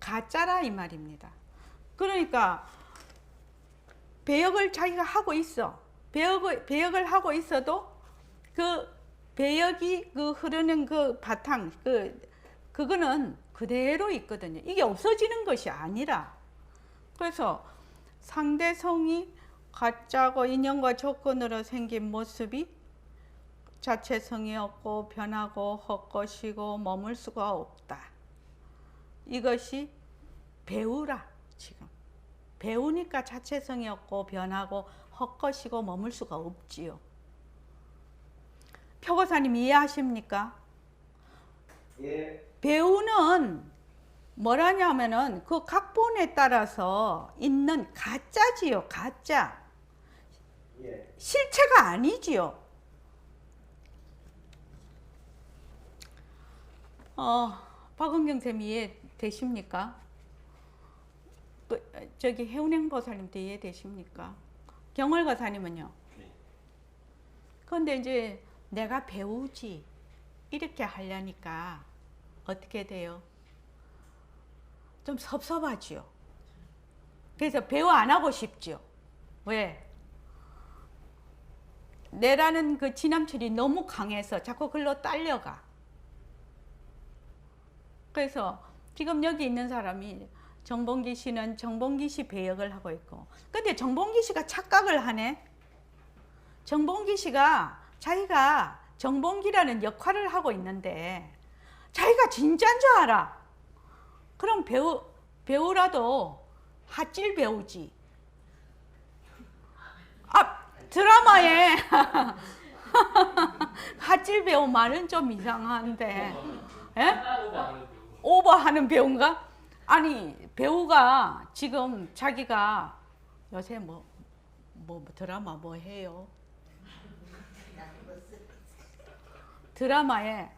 가짜라 이 말입니다. 그러니까 배역을 자기가 하고 있어. 배역을 하고 있어도 그 배역이 그 흐르는 그 바탕 그거는 그대로 있거든요. 이게 없어지는 것이 아니라. 그래서 상대성이 가짜고 인연과 조건으로 생긴 모습이 자체성이 없고 변하고 헛것이고 머물 수가 없다. 이것이 배우라. 지금 배우니까 자체성이 없고 변하고 헛것이고 머물 수가 없지요. 표고사님 이해하십니까? 예. 배우는 뭐라냐면은 그 각본에 따라서 있는 가짜지요. 가짜. 예. 실체가 아니지요. 박은경 쌤 이해되십니까? 저기 해운행 보살님도 이해되십니까? 경월 거사님은요? 네. 그런데 이제 내가 배우지 이렇게 하려니까 어떻게 돼요? 좀 섭섭하지요. 그래서 배우 안 하고 싶지요. 왜? 내라는 그 지남철이 너무 강해서 자꾸 글로 딸려가. 그래서 지금 여기 있는 사람이 정봉기 씨는 정봉기 씨 배역을 하고 있고, 근데 정봉기 씨가 착각을 하네. 정봉기 씨가 자기가 정봉기라는 역할을 하고 있는데 자기가 진짜인 줄 알아. 그럼 배우라도 핫질 배우지. 드라마에 핫질 배우 말은 좀 이상한데. 예? 오버하는 배우인가? 아니 배우가 지금 자기가 요새 뭐 드라마 뭐 해요? 드라마에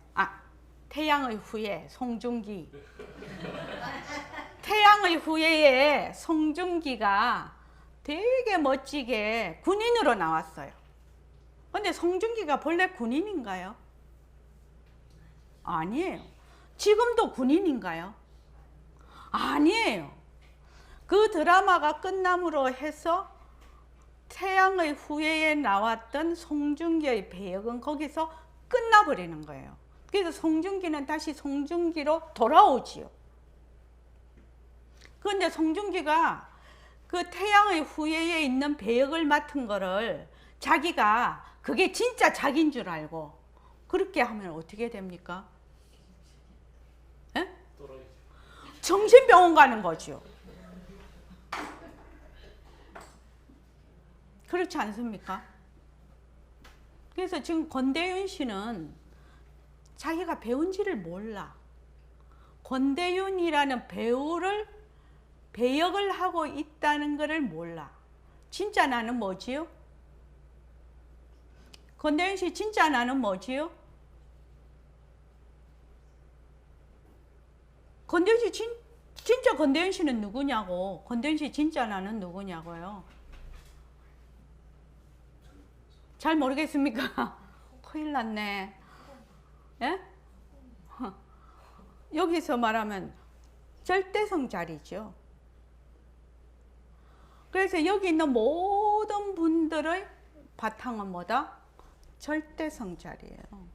태양의 후예 송중기. 태양의 후예에 송중기가 되게 멋지게 군인으로 나왔어요. 근데 송중기가 본래 군인인가요? 아니에요. 지금도 군인인가요? 아니에요. 그 드라마가 끝남으로 해서 태양의 후예에 나왔던 송중기의 배역은 거기서 끝나버리는 거예요. 그래서 송중기는 다시 송중기로 돌아오지요. 그런데 송중기가 그 태양의 후예에 있는 배역을 맡은 거를 자기가 그게 진짜 자기인 줄 알고 그렇게 하면 어떻게 됩니까? 에? 정신병원 가는 거죠. 그렇지 않습니까? 그래서 지금 권대윤 씨는 자기가 배운지를 몰라. 권대윤이라는 배역을 하고 있다는 것을 몰라. 진짜 나는 뭐지요? 권대윤 씨 진짜 나는 뭐지요? 권대윤 씨 진짜 권대윤 씨는 누구냐고. 권대윤 씨 진짜 나는 누구냐고요. 잘 모르겠습니까? 큰일 났네. 예? 여기서 말하면 절대성 자리죠. 그래서 여기 있는 모든 분들의 바탕은 뭐다? 절대성 자리예요.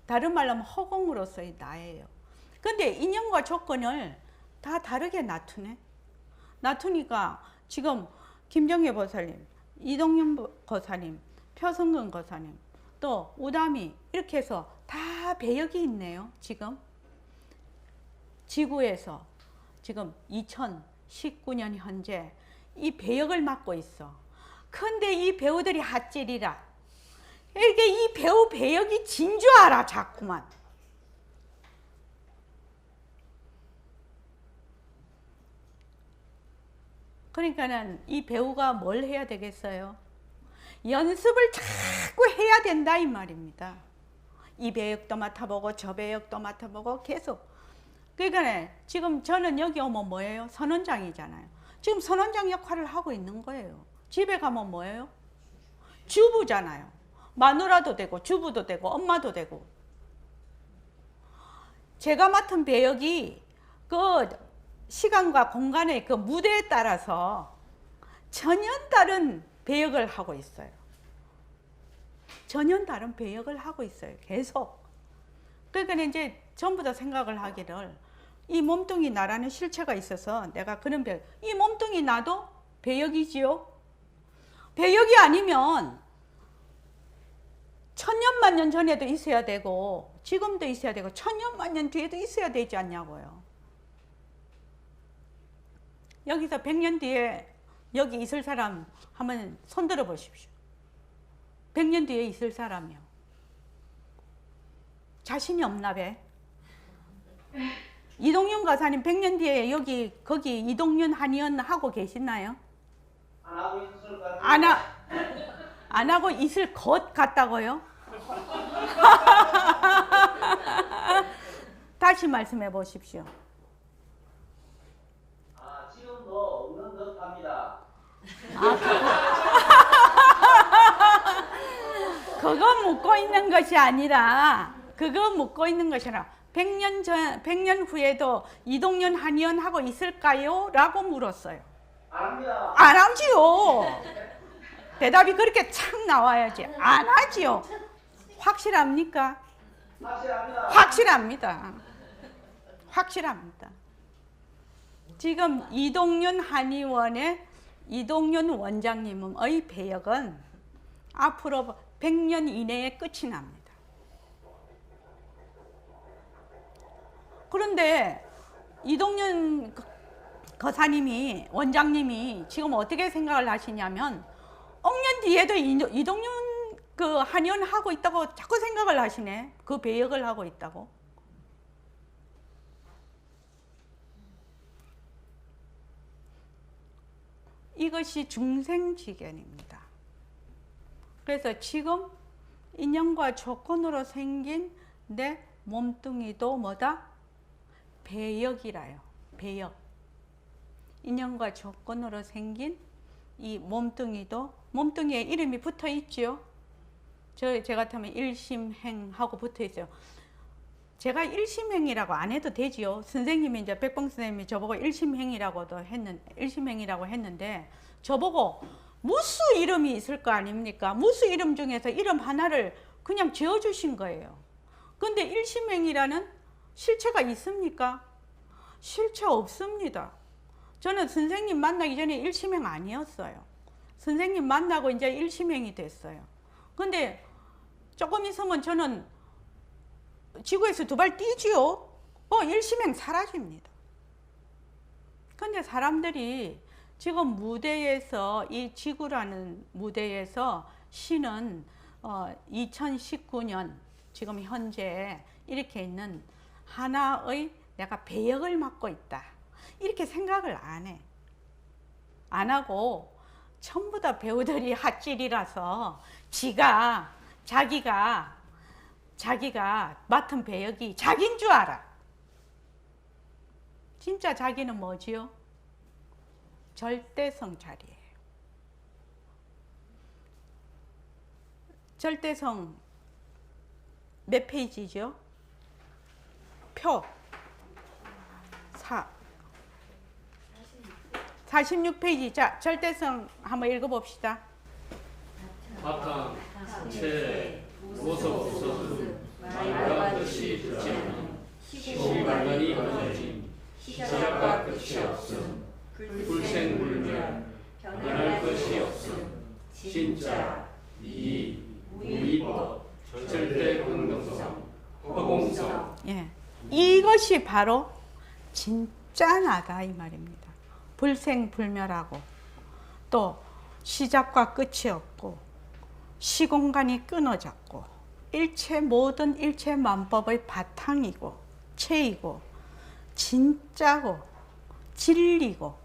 다른 말로 하면 허공으로서의 나예요. 근데 인연과 조건을 다 다르게 놔두네. 놔두니까 지금 김정혜 보살님, 이동현 거사님, 표성근 거사님, 또 우담이 이렇게 해서 다 배역이 있네요. 지금 지구에서 지금 2019년 현재 이 배역을 맡고 있어. 근데 이 배우들이 핫질이라. 이게 이 배우 배역이 진 줄 알아 자꾸만. 그러니까는 이 배우가 뭘 해야 되겠어요? 연습을 자꾸 해야 된다 이 말입니다. 이 배역도 맡아보고 저 배역도 맡아보고 계속. 그러니까 지금 저는 여기 오면 뭐예요? 선원장이잖아요. 지금 선원장 역할을 하고 있는 거예요. 집에 가면 뭐예요? 주부잖아요. 마누라도 되고 주부도 되고 엄마도 되고. 제가 맡은 배역이 그 시간과 공간의 그 무대에 따라서 전혀 다른 배역을 하고 있어요. 전혀 다른 배역을 하고 있어요. 계속. 그러니까 이제 전부 다 생각을 하기를 이 몸뚱이 나라는 실체가 있어서 내가 그런 배역, 이 몸뚱이 나도 배역이지요. 배역이 아니면 천년만 년 전에도 있어야 되고 지금도 있어야 되고 천년만 년 뒤에도 있어야 되지 않냐고요. 여기서 100년 뒤에 여기 있을 사람 한번 손 들어 보십시오. 100년 뒤에 있을 사람이요. 자신이 없나 배? 이동윤 가사님 100년 뒤에 여기 거기 이동윤 한의원 하고 계시나요? 안 하고 있을 것 같아요. 안 하고 있을 것 같다고요? 다시 말씀해 보십시오. 아, 지금도 없는 듯 합니다. 그거 묻고 있는 것이 아니라 100년 후에도 이동윤 한의원 하고 있을까요? 라고 물었어요. 안 합니다. 안 하지요. 대답이 그렇게 착 나와야지. 안 하지요. 확실합니까? 확실합니다. 확실합니다. 확실합니다. 지금 이동윤 한의원의 이동윤 원장님의 배역은 앞으로 100년 이내에 끝이 납니다. 그런데 이동윤 거사님이 원장님이 지금 어떻게 생각을 하시냐면 억년 뒤에도 이동윤 그 한의원 하고 있다고 자꾸 생각을 하시네. 그 배역을 하고 있다고. 이것이 중생지견입니다. 그래서 지금 인연과 조건으로 생긴 내 몸뚱이도 뭐다? 배역이라요. 배역. 인연과 조건으로 생긴 이 몸뚱이에 이름이 붙어 있지요. 제 같으면 일심행하고 붙어 있어요. 제가 일심행이라고 안 해도 되지요. 선생님이 이제 백봉 선생님이 저보고 일심행이라고 했는데 저보고 무수 이름이 있을 거 아닙니까? 무수 이름 중에서 이름 하나를 그냥 지어 주신 거예요. 근데 일심행이라는 실체가 있습니까? 실체 없습니다. 저는 선생님 만나기 전에 일심행 아니었어요. 선생님 만나고 이제 일심행이 됐어요. 근데 조금 있으면 저는 지구에서 두 발 뛰지요. 일심행 사라집니다. 근데 사람들이 지금 무대에서 이 지구라는 무대에서 신은 2019년 지금 현재 이렇게 있는 하나의 내가 배역을 맡고 있다. 이렇게 생각을 안 해. 안 하고 전부 다 배우들이 핫질이라서 자기가 맡은 배역이 자기인 줄 알아. 진짜 자기는 뭐지요? 절대성 자리예요. 절대성 몇 페이지죠? 표 46페이지. 자, 절대성 한번 읽어봅시다. 바탕, 체, 모습 없어도 말과 뜻이 듣지 않는 시발년이 벌어짐, 시작과 끝이 없음, 불생불멸, 변할 것이 없음, 진짜, 이, 무위법, 절대분동성, 허공성. 예, 이것이 바로 진짜 나다 이 말입니다. 불생불멸하고 또 시작과 끝이 없고 시공간이 끊어졌고 모든 일체 만법의 바탕이고 체이고 진짜고 진리고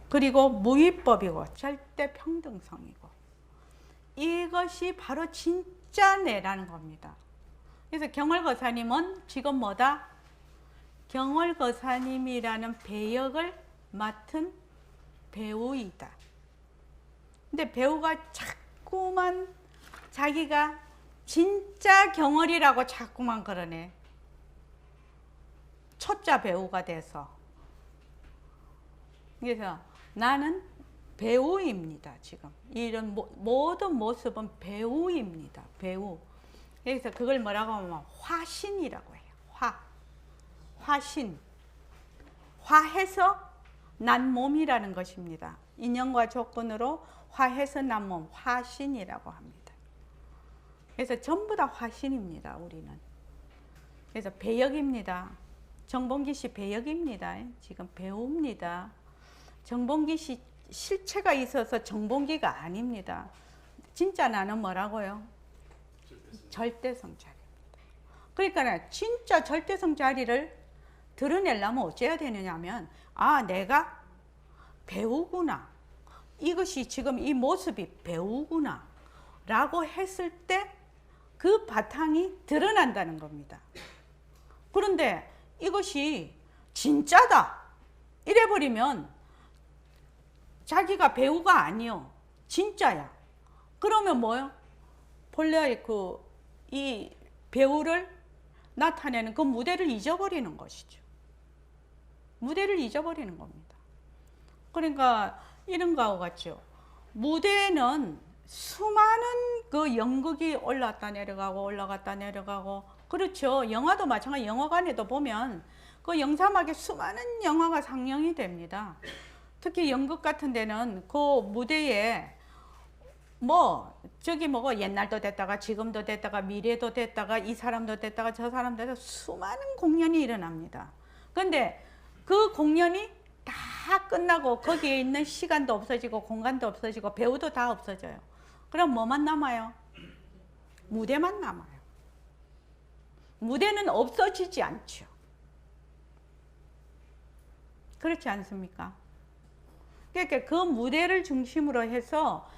그리고 무위법이고 절대 평등성이고 이것이 바로 진짜 내라는 겁니다. 그래서 경월거사님은 지금 뭐다? 경월거사님이라는 배역을 맡은 배우이다. 근데 배우가 자꾸만 자기가 진짜 경월이라고 자꾸만 그러네. 초짜 배우가 돼서. 그래서 나는 배우입니다. 지금 이런 모든 모습은 배우입니다. 배우. 그래서 그걸 뭐라고 하면 화신이라고 해요. 화신. 화해서 난 몸이라는 것입니다. 인연과 조건으로 화해서 난 몸, 화신이라고 합니다. 그래서 전부 다 화신입니다. 우리는. 그래서 배역입니다. 정봉기 씨 배역입니다. 지금 배우입니다. 정봉기 씨 실체가 있어서 정봉기가 아닙니다. 진짜 나는 뭐라고요? 절대성 자리입니다. 그러니까 진짜 절대성 자리를 드러내려면 어째야 되느냐면, 아, 내가 배우구나. 이것이 지금 이 모습이 배우구나. 라고 했을 때 그 바탕이 드러난다는 겁니다. 그런데 이것이 진짜다. 이래버리면 자기가 배우가 아니요. 진짜야. 그러면 뭐요? 본래 이 배우를 나타내는 그 무대를 잊어버리는 것이죠. 무대를 잊어버리는 겁니다. 그러니까 이런 거하고 같죠. 무대에는 수많은 그 연극이 올랐다 내려가고 올라갔다 내려가고, 그렇죠. 영화도 마찬가지. 영화관에도 보면 그 영사막에 수많은 영화가 상영이 됩니다. 특히 연극 같은 데는 그 무대에 저기 옛날도 됐다가 지금도 됐다가 미래도 됐다가 이 사람도 됐다가 저 사람도 됐다가 수많은 공연이 일어납니다. 그런데 그 공연이 다 끝나고 거기에 있는 시간도 없어지고 공간도 없어지고 배우도 다 없어져요. 그럼 뭐만 남아요? 무대만 남아요. 무대는 없어지지 않죠. 그렇지 않습니까? 그러니까 그 무대를 중심으로 해서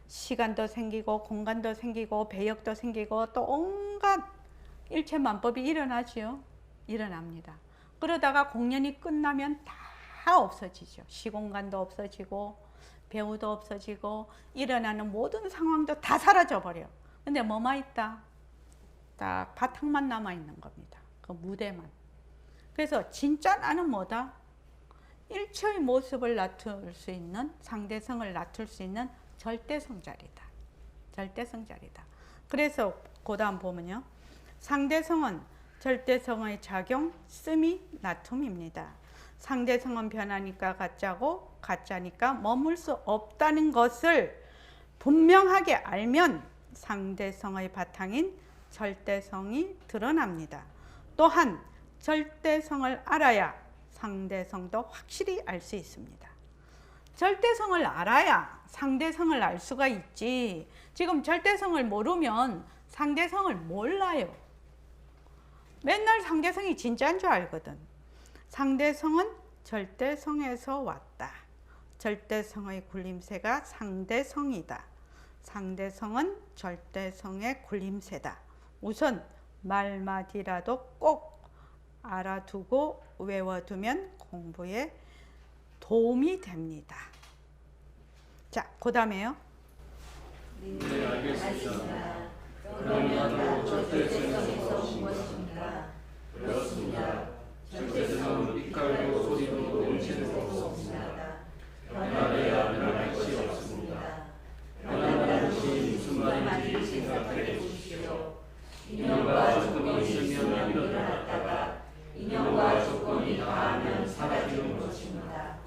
시간도 생기고 공간도 생기고 배역도 생기고 또 온갖 일체만법이 일어나죠. 일어납니다. 그러다가 공연이 끝나면 다 없어지죠. 시공간도 없어지고 배우도 없어지고 일어나는 모든 상황도 다 사라져 버려. 근데 뭐만 있다? 딱 바탕만 남아 있는 겁니다. 그 무대만. 그래서 진짜 나는 뭐다? 일체의 모습을 나툴 수 있는, 상대성을 나툴 수 있는 절대성 자리다. 절대성 자리다. 그래서 그 다음 보면요. 상대성은 절대성의 작용, 씀이 나툼입니다. 상대성은 변하니까 가짜고 가짜니까 머물 수 없다는 것을 분명하게 알면 상대성의 바탕인 절대성이 드러납니다. 또한 절대성을 알아야 상대성도 확실히 알 수 있습니다. 절대성을 알아야 상대성을 알 수가 있지. 지금 절대성을 모르면 상대성을 몰라요. 맨날 상대성이 진짜인 줄 알거든. 상대성은 절대성에서 왔다. 절대성의 굴림새가 상대성이다. 상대성은 절대성의 굴림새다. 우선 말마디라도 꼭 알아두고 외워두면 공부에 도움이 됩니다. 자, 그 다음에요. 네, 알겠습니다. 그러면 절대성에서 온 것입니까? 그렇습니다. 절대성은 빛깔도 소리도 음식도 없습니다. 변화되어야 변할 것이 없습니다. 변화라는 것이 무슨 말인지 생각해 보십시오. 인연과 조건이 있으면 일어났다가 인연과 조건이 닿으면 사라지는 것입니다.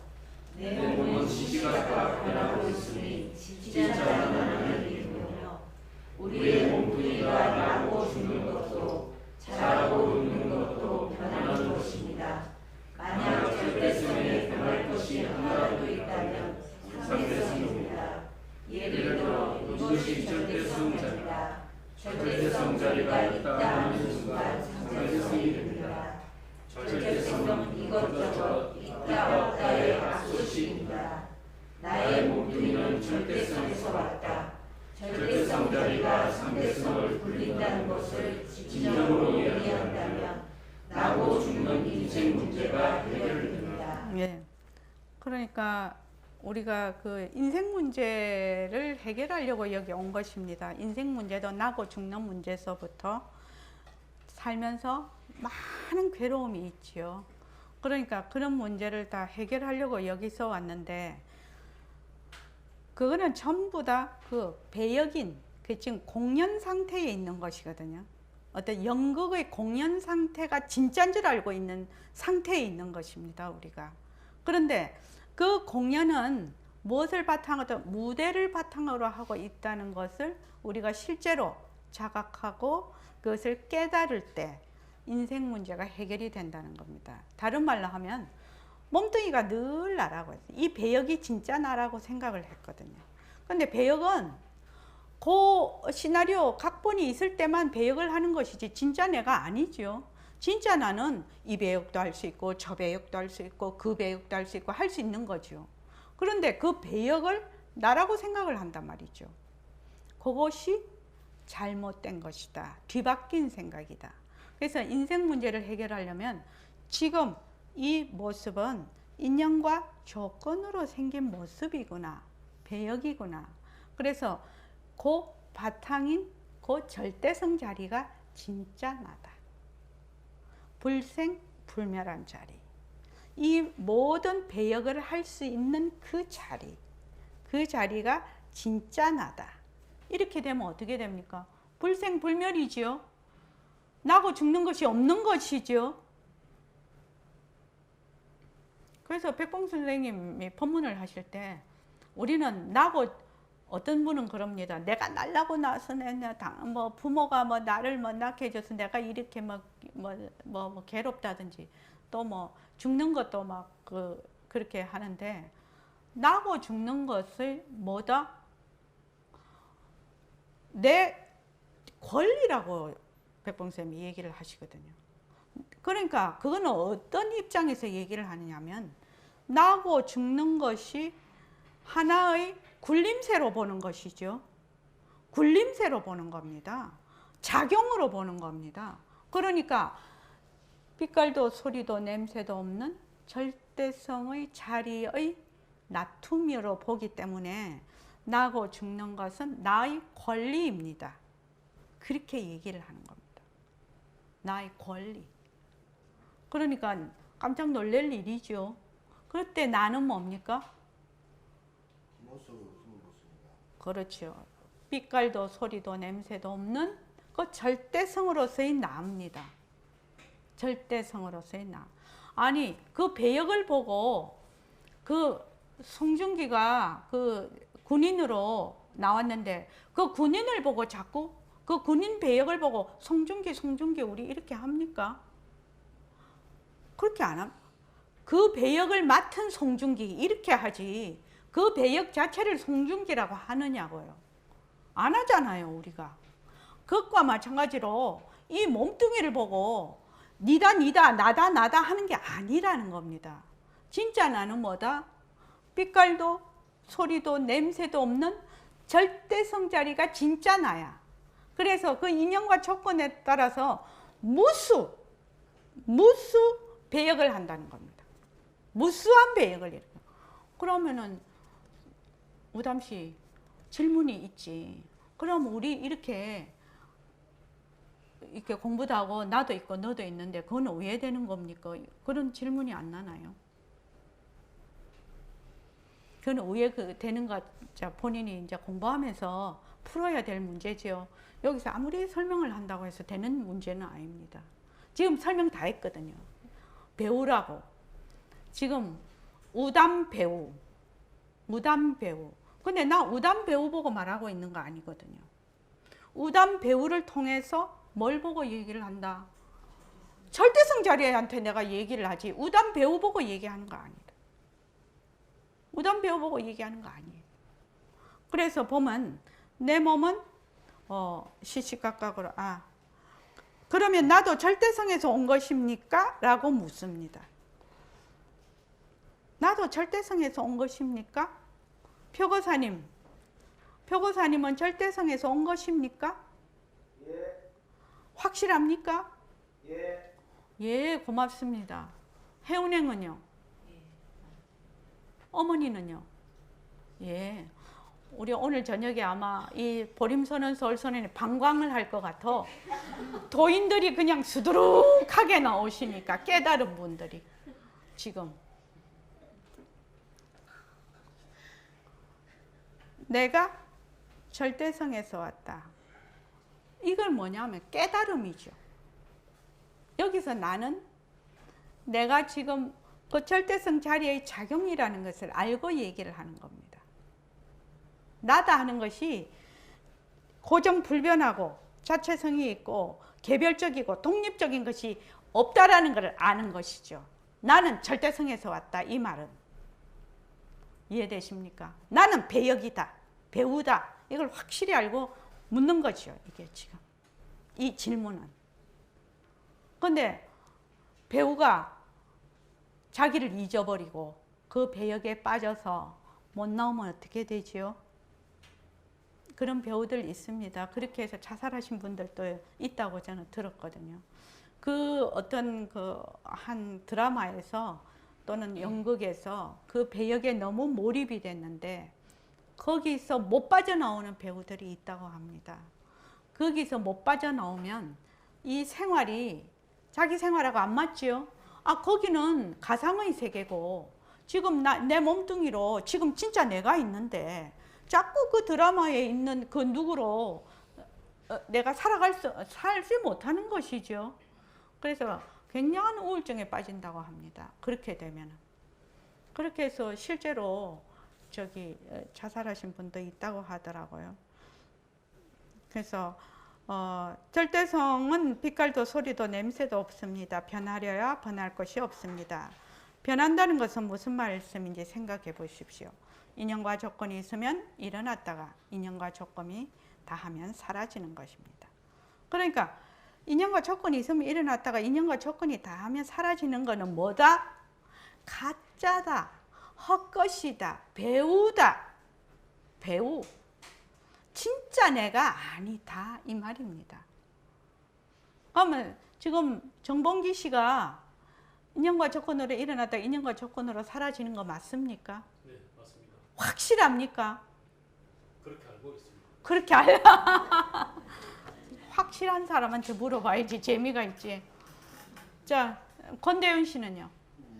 내 몸은 시시각각 변하고 있으니 진짜 나는 이루며 우리의 몸뚱이가 나고 죽는 것도 자라고 눕는 것도 변하는 것입니다. 만약 절대성에 변할 것이 하나라도 있다면 상대성입니다. 예를 들어 이것이 절대성 자리다. 절대성 자리가 있다 하는 순간 상대성이 됩니다. 절대성은 이것저것 있다 없다의 앞소식입니다. 나의 몸뚱이는 절대성에서 왔다. 절대성 자리가 상대성을 굴린다는 것을 진정으로 이해한다면 나고 죽는 인생 문제가 해결됩니다. 예. 그러니까 우리가 그 인생 문제를 해결하려고 여기 온 것입니다. 인생 문제도 나고 죽는 문제서부터 살면서 많은 괴로움이 있지요. 그러니까 그런 문제를 다 해결하려고 여기서 왔는데, 그거는 전부 다 그 배역인, 그 지금 공연 상태에 있는 것이거든요. 어떤 연극의 공연 상태가 진짜인 줄 알고 있는 상태에 있는 것입니다, 우리가. 그런데 그 공연은 무엇을 바탕으로, 무대를 바탕으로 하고 있다는 것을 우리가 실제로 자각하고 그것을 깨달을 때 인생 문제가 해결이 된다는 겁니다. 다른 말로 하면 몸뚱이가 늘 나라고 했어요. 이 배역이 진짜 나라고 생각을 했거든요. 근데 배역은 그 시나리오 각본이 있을 때만 배역을 하는 것이지 진짜 내가 아니죠. 진짜 나는 이 배역도 할 수 있고 저 배역도 할 수 있고 그 배역도 할 수 있고 할 수 있는 거죠. 그런데 그 배역을 나라고 생각을 한단 말이죠. 그것이 잘못된 것이다. 뒤바뀐 생각이다. 그래서 인생 문제를 해결하려면 지금 이 모습은 인연과 조건으로 생긴 모습이구나. 배역이구나. 그래서 그 바탕인 그 절대성 자리가 진짜 나다. 불생불멸한 자리. 이 모든 배역을 할 수 있는 그 자리. 그 자리가 진짜 나다. 이렇게 되면 어떻게 됩니까? 불생불멸이지요. 나고 죽는 것이 없는 것이죠. 그래서 백봉 선생님이 법문을 하실 때 우리는 나고, 어떤 분은 그럽니다. 내가 날라고 나서 뭐 부모가 뭐 나를 뭐 낳게 해줘서 내가 이렇게 뭐 괴롭다든지 또 뭐 죽는 것도 막 그렇게 하는데, 나고 죽는 것을 뭐다? 내 권리라고 백봉쌤이 얘기를 하시거든요. 그러니까 그거는 어떤 입장에서 얘기를 하느냐면, 나고 죽는 것이 하나의 굴림새로 보는 것이죠. 굴림새로 보는 겁니다. 작용으로 보는 겁니다. 그러니까 빛깔도 소리도 냄새도 없는 절대성의 자리의 나툼으로 보기 때문에 나고 죽는 것은 나의 권리입니다. 그렇게 얘기를 하는 겁니다. 나의 권리. 그러니까 깜짝 놀랄 일이죠. 그럴 때 나는 뭡니까? 그렇죠. 빛깔도 소리도 냄새도 없는 그 절대성으로서의 나입니다. 절대성으로서의 나. 아니, 그 배역을 보고 그 송중기가 그 군인으로 나왔는데, 그 군인을 보고 자꾸 그 군인 배역을 보고 송중기 우리 이렇게 합니까? 그렇게 안 합니다. 그 배역을 맡은 송중기 이렇게 하지, 그 배역 자체를 송중기라고 하느냐고요. 안 하잖아요, 우리가. 그것과 마찬가지로 이 몸뚱이를 보고 니다 나다 하는 게 아니라는 겁니다. 진짜 나는 뭐다? 빛깔도 소리도 냄새도 없는 절대성 자리가 진짜 나야. 그래서 그 인연과 조건에 따라서 무수 배역을 한다는 겁니다. 무수한 배역을 이렇게. 그러면은 우담씨 질문이 있지. 그럼 우리 이렇게 공부도 하고 나도 있고 너도 있는데 그건 왜 되는 겁니까? 그런 질문이 안 나나요? 그건 왜 되는가? 본인이 이제 공부하면서 풀어야 될 문제죠. 여기서 아무리 설명을 한다고 해서 되는 문제는 아닙니다. 지금 설명 다 했거든요. 배우라고. 지금 우담 배우. 근데 나 우담 배우 보고 말하고 있는 거 아니거든요. 우담 배우를 통해서 뭘 보고 얘기를 한다? 절대성 자리한테 내가 얘기를 하지, 우담 배우 보고 얘기하는 거 아니다. 우담 배우 보고 얘기하는 거 아니에요. 그래서 보면 내 몸은 시시각각으로 그러면 나도 절대성에서 온 것입니까? 라고 묻습니다. 나도 절대성에서 온 것입니까? 표고사님은 절대성에서 온 것입니까? 예, 확실합니까? 예, 예, 고맙습니다. 해운행은요? 어머니는요? 예. 우리 오늘 저녁에 아마 이 보림선언 서울선언에 방광을 할 것 같아. 도인들이 그냥 수두룩하게 나오시니까, 깨달은 분들이. 지금. 내가 절대성에서 왔다. 이걸 뭐냐면 깨달음이죠. 여기서 나는 내가 지금 그 절대성 자리의 작용이라는 것을 알고 얘기를 하는 겁니다. 나다 하는 것이 고정불변하고 자체성이 있고 개별적이고 독립적인 것이 없다라는 것을 아는 것이죠. 나는 절대성에서 왔다, 이 말은. 이해되십니까? 나는 배역이다, 배우다. 이걸 확실히 알고 묻는 거죠, 이게 지금. 이 질문은. 근데 배우가 자기를 잊어버리고 그 배역에 빠져서 못 나오면 어떻게 되지요? 그런 배우들 있습니다. 그렇게 해서 자살하신 분들도 있다고 저는 들었거든요. 그 어떤 그 한 드라마에서 또는 연극에서 그 배역에 너무 몰입이 됐는데 거기서 못 빠져나오는 배우들이 있다고 합니다. 거기서 못 빠져나오면 이 생활이 자기 생활하고 안 맞지요? 아, 거기는 가상의 세계고 지금 내 몸뚱이로 지금 진짜 내가 있는데 자꾸 그 드라마에 있는 그 누구로 내가 살지 못하는 것이죠. 그래서 굉장한 우울증에 빠진다고 합니다. 그렇게 되면은. 그렇게 해서 실제로 자살하신 분도 있다고 하더라고요. 그래서 절대성은 빛깔도 소리도 냄새도 없습니다. 변하려야 변할 것이 없습니다. 변한다는 것은 무슨 말씀인지 생각해 보십시오. 인연과 조건이 있으면 일어났다가 인연과 조건이 다하면 사라지는 것입니다. 그러니까 인연과 조건이 있으면 일어났다가 인연과 조건이 다하면 사라지는 것은 뭐다? 가짜다, 헛것이다, 배우다. 배우. 진짜 내가 아니다, 이 말입니다. 그러면 지금 정봉기 씨가 인연과 조건으로 일어났다가 인연과 조건으로 사라지는 거 맞습니까? 네, 맞습니다. 확실합니까? 그렇게 알고 있습니다. 그렇게 알아. 확실한 사람한테 물어봐야지 재미가 있지. 자, 권대윤 씨는요?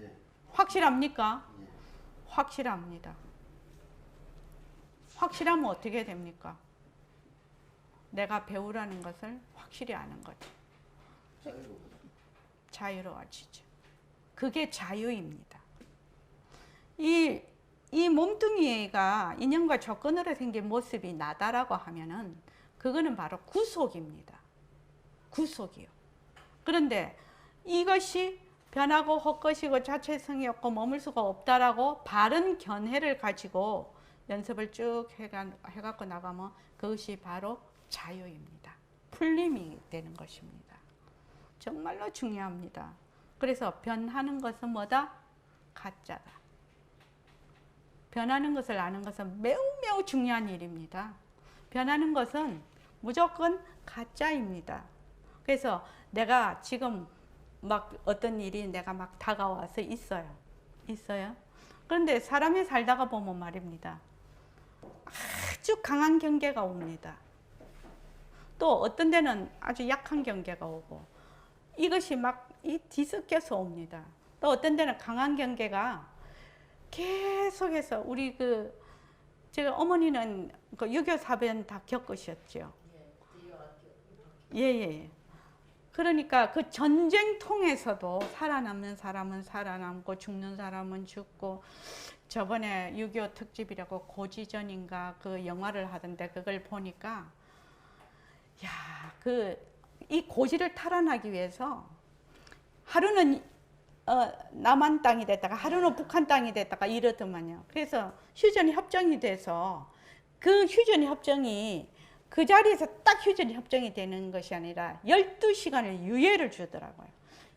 예. 확실합니까? 예. 확실합니다. 확실하면 어떻게 됩니까? 내가 배우라는 것을 확실히 아는 거죠. 자유로워지죠. 그게 자유입니다. 이 몸뚱이가 인연과 조건으로 생긴 모습이 나다라고 하면은 그거는 바로 구속입니다. 구속이요. 그런데 이것이 변하고 헛것이고 자체성이 없고 머물 수가 없다라고 바른 견해를 가지고 연습을 쭉 해갖고 나가면 그것이 바로 자유입니다. 풀림이 되는 것입니다. 정말로 중요합니다. 그래서 변하는 것은 뭐다? 가짜다. 변하는 것을 아는 것은 매우 매우 중요한 일입니다. 변하는 것은 무조건 가짜입니다. 그래서 내가 지금 막 어떤 일이 내가 막 다가와서 있어요. 그런데 사람이 살다가 보면 말입니다. 아주 강한 경계가 옵니다. 또 어떤 데는 아주 약한 경계가 오고 이것이 막 뒤섞여서 옵니다. 또 어떤 데는 강한 경계가 계속해서 우리 제가 어머니는 그 유교 사변 다 겪으셨죠. 예. 그러니까 그 전쟁통에서도 살아남는 사람은 살아남고 죽는 사람은 죽고 저번에 6.25 특집이라고 고지전인가 그 영화를 하던데 그걸 보니까 이 고지를 탈환하기 위해서 하루는 남한 땅이 됐다가 하루는 북한 땅이 됐다가 이러더만요. 그래서 휴전 협정이 돼서 그 휴전 협정이 그 자리에서 딱 휴전 협정이 되는 것이 아니라 12시간을 유예를 주더라고요.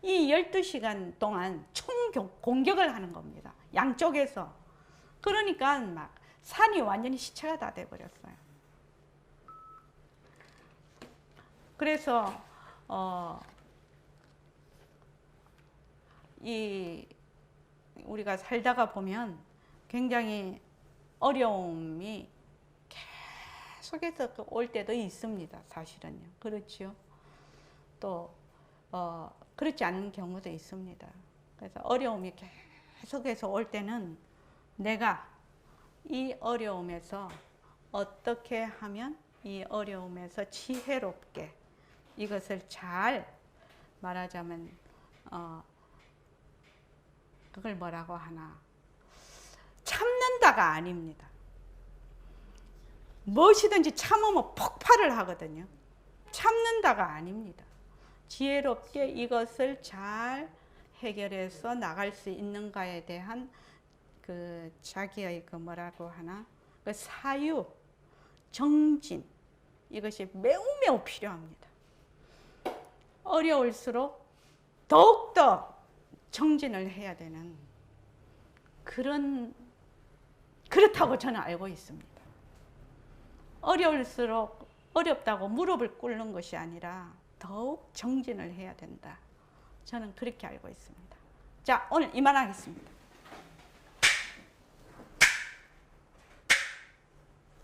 이 12시간 동안 총 공격을 하는 겁니다. 양쪽에서. 그러니까 막 산이 완전히 시체가 다 돼버렸어요. 그래서 우리가 살다가 보면 굉장히 어려움이 계속해서 올 때도 있습니다. 사실은요. 그렇죠. 또 그렇지 않은 경우도 있습니다. 그래서 어려움이 계속해서 올 때는 내가 이 어려움에서 어떻게 하면 이 어려움에서 지혜롭게 이것을 잘 말하자면 그걸 뭐라고 하나, 참는다가 아닙니다. 무엇이든지 참으면 폭발을 하거든요. 참는다가 아닙니다. 지혜롭게 이것을 잘 해결해서 나갈 수 있는가에 대한 그 자기의 그 뭐라고 하나, 그 사유, 정진, 이것이 매우 매우 필요합니다. 어려울수록 더욱더 정진을 해야 되는 그렇다고 저는 알고 있습니다. 어려울수록 어렵다고 무릎을 꿇는 것이 아니라 더욱 정진을 해야 된다. 저는 그렇게 알고 있습니다. 자, 오늘 이만하겠습니다.